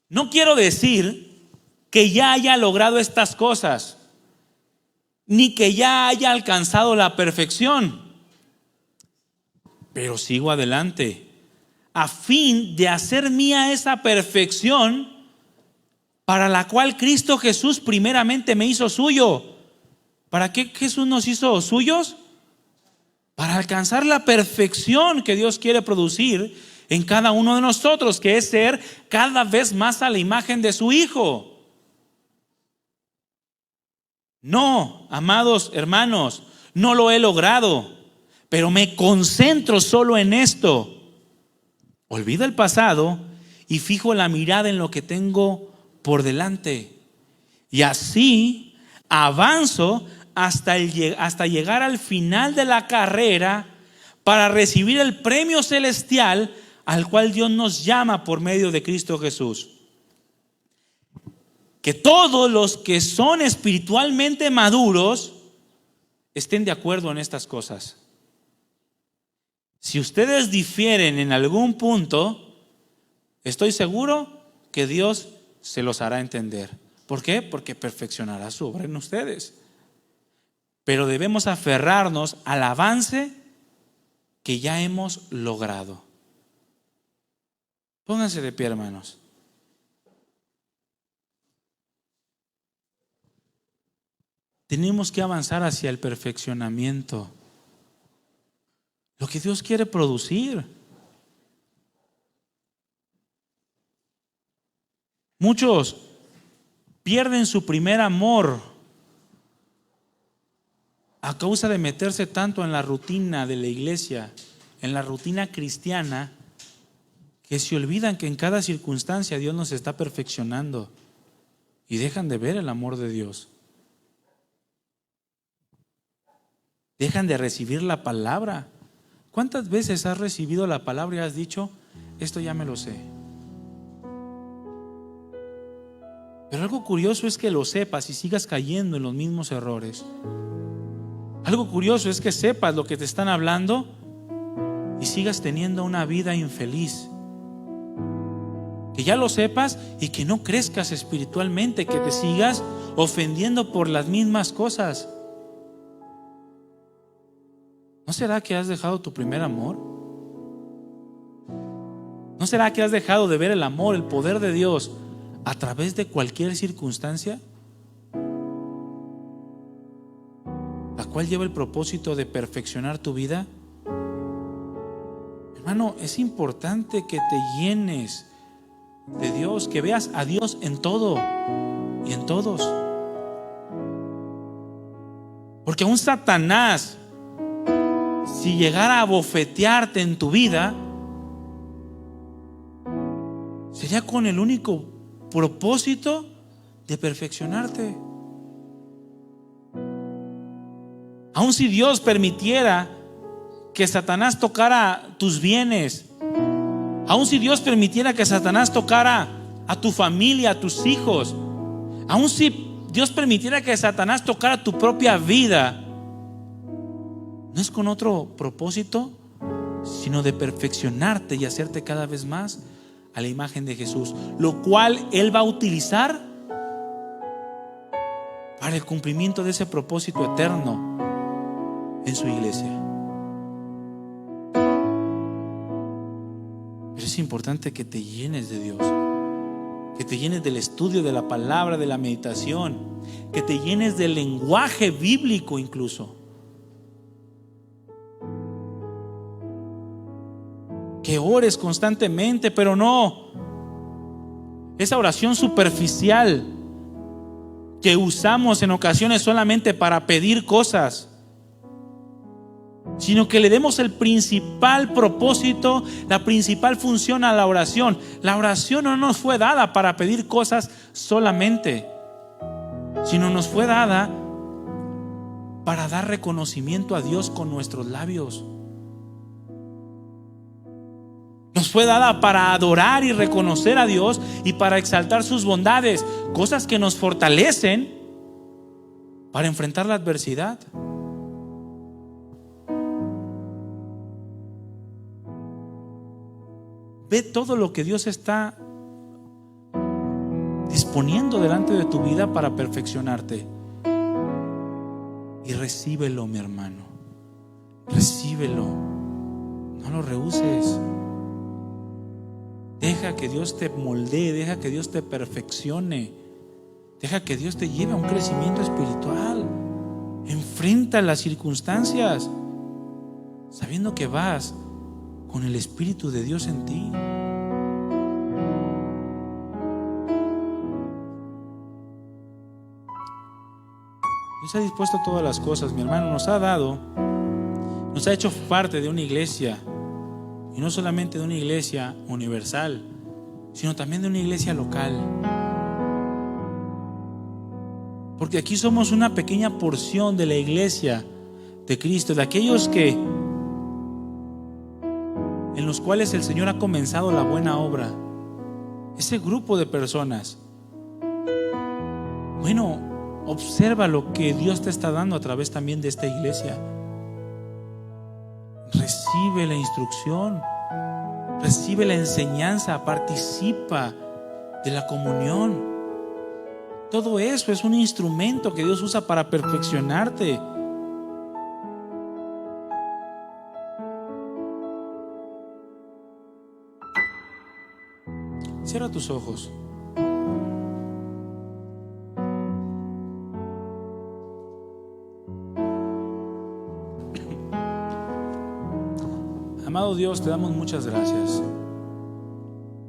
No quiero decir que ya haya logrado estas cosas, ni que ya haya alcanzado la perfección, pero sigo adelante, a fin de hacer mía esa perfección para la cual Cristo Jesús primeramente me hizo suyo. ¿Para qué Jesús nos hizo suyos? Para alcanzar la perfección que Dios quiere producir en cada uno de nosotros, que es ser cada vez más a la imagen de su Hijo. No, amados hermanos, no lo he logrado, pero me concentro solo en esto. Olvido el pasado y fijo la mirada en lo que tengo por delante. Y así avanzo hasta llegar al final de la carrera para recibir el premio celestial al cual Dios nos llama por medio de Cristo Jesús. Que todos los que son espiritualmente maduros estén de acuerdo en estas cosas. Si ustedes difieren en algún punto, estoy seguro que Dios se los hará entender. ¿Por qué? Porque perfeccionará su obra en ustedes. Pero debemos aferrarnos al avance que ya hemos logrado. Pónganse de pie, hermanos. Tenemos que avanzar hacia el perfeccionamiento. Lo que Dios quiere producir. Muchos pierden su primer amor a causa de meterse tanto en la rutina de la iglesia, en la rutina cristiana, que se olvidan que en cada circunstancia Dios nos está perfeccionando y dejan de ver el amor de Dios. Dejan de recibir la palabra. ¿Cuántas veces has recibido la palabra y has dicho, esto ya me lo sé? Pero algo curioso es que lo sepas y sigas cayendo en los mismos errores. Algo curioso es que sepas lo que te están hablando y sigas teniendo una vida infeliz. Que ya lo sepas y que no crezcas espiritualmente, que te sigas ofendiendo por las mismas cosas. ¿No será que has dejado tu primer amor? ¿No será que has dejado de ver el amor, el poder de Dios a través de cualquier circunstancia? La cual lleva el propósito de perfeccionar tu vida. Hermano, es importante que te llenes de Dios, que veas a Dios en todo y en todos. Porque aún Satanás, si llegara a bofetearte en tu vida, sería con el único propósito de perfeccionarte. Aun si Dios permitiera que Satanás tocara tus bienes, aun si Dios permitiera que Satanás tocara a tu familia, a tus hijos, aun si Dios permitiera que Satanás tocara tu propia vida, no es con otro propósito, sino de perfeccionarte y hacerte cada vez más a la imagen de Jesús, lo cual Él va a utilizar para el cumplimiento de ese propósito eterno en su iglesia. Pero es importante que te llenes de Dios, que te llenes del estudio de la palabra, de la meditación, que te llenes del lenguaje bíblico incluso. Que ores constantemente, pero no esa oración superficial que usamos en ocasiones solamente para pedir cosas, sino que le demos el principal propósito, la principal función a la oración. La oración no nos fue dada para pedir cosas solamente, sino nos fue dada para dar reconocimiento a Dios con nuestros labios. Nos fue dada para adorar y reconocer a Dios y para exaltar sus bondades, cosas que nos fortalecen para enfrentar la adversidad. Ve todo lo que Dios está disponiendo delante de tu vida para perfeccionarte y recíbelo, mi hermano. Recíbelo, no lo rehuses. Deja que Dios te moldee, deja que Dios te perfeccione, deja que Dios te lleve a un crecimiento espiritual. Enfrenta las circunstancias sabiendo que vas con el Espíritu de Dios en ti. Dios ha dispuesto todas las cosas, mi hermano. Nos ha hecho parte de una iglesia, y no solamente de una iglesia universal, sino también de una iglesia local. Porque aquí somos una pequeña porción de la iglesia de Cristo, de aquellos en los cuales el Señor ha comenzado la buena obra. Ese grupo de personas. Bueno, observa lo que Dios te está dando a través también de esta iglesia. Recibe la instrucción, recibe la enseñanza, participa de la comunión. Todo eso es un instrumento que Dios usa para perfeccionarte. Cierra tus ojos. Amado Dios, te damos muchas gracias.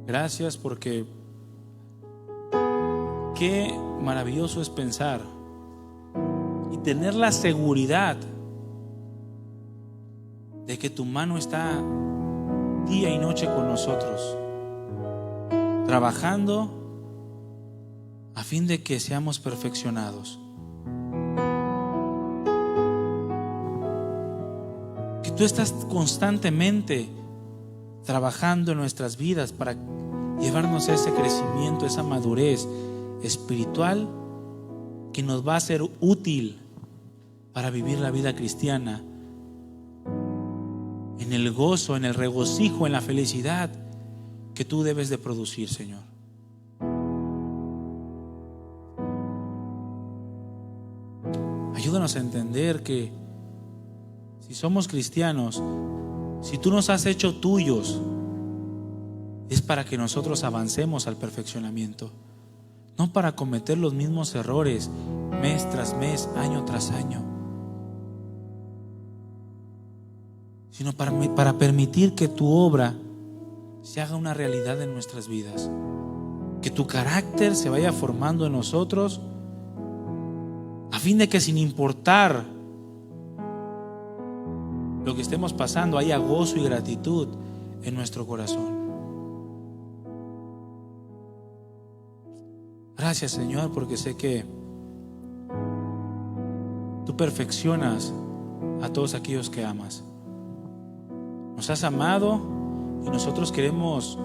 Gracias porque qué maravilloso es pensar y tener la seguridad de que tu mano está día y noche con nosotros, trabajando a fin de que seamos perfeccionados. Que tú estás constantemente trabajando en nuestras vidas para llevarnos a ese crecimiento, esa madurez espiritual que nos va a ser útil para vivir la vida cristiana en el gozo, en el regocijo, en la felicidad que tú debes de producir, Señor. Ayúdanos a entender que si somos cristianos, si tú nos has hecho tuyos, es para que nosotros avancemos al perfeccionamiento, no para cometer los mismos errores mes tras mes, año tras año, sino para permitir que tu obra se haga una realidad en nuestras vidas, que tu carácter se vaya formando en nosotros, a fin de que, sin importar lo que estemos pasando, haya gozo y gratitud en nuestro corazón. Gracias, Señor, porque sé que tú perfeccionas a todos aquellos que amas. Nos has amado y nosotros queremos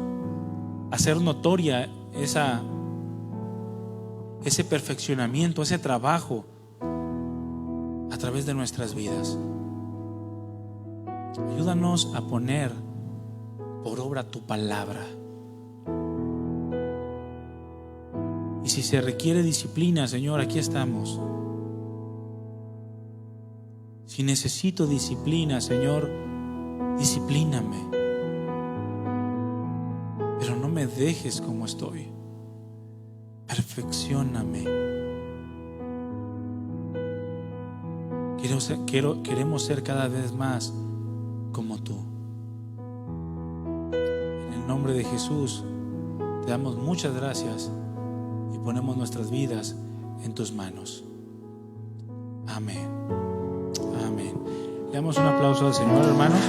hacer notoria ese perfeccionamiento, ese trabajo a través de nuestras vidas. Ayúdanos a poner por obra tu palabra. Y si se requiere disciplina, Señor, aquí estamos. Si necesito disciplina, Señor, disciplíname. Pero no me dejes como estoy. Perfeccióname. Queremos ser cada vez más como tú. En el nombre de Jesús te damos muchas gracias y ponemos nuestras vidas en tus manos. Amén. Amén. Le damos un aplauso al Señor, hermanos.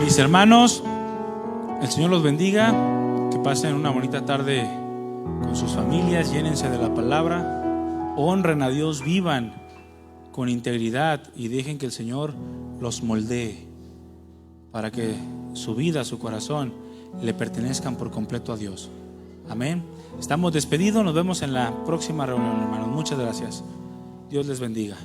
Mis hermanos, el Señor los bendiga, que pasen una bonita tarde con sus familias, llénense de la palabra, honren a Dios, vivan con integridad y dejen que el Señor los moldee para que su vida, su corazón le pertenezcan por completo a Dios. Amén. Estamos despedidos, nos vemos en la próxima reunión, hermanos. Muchas gracias. Dios les bendiga.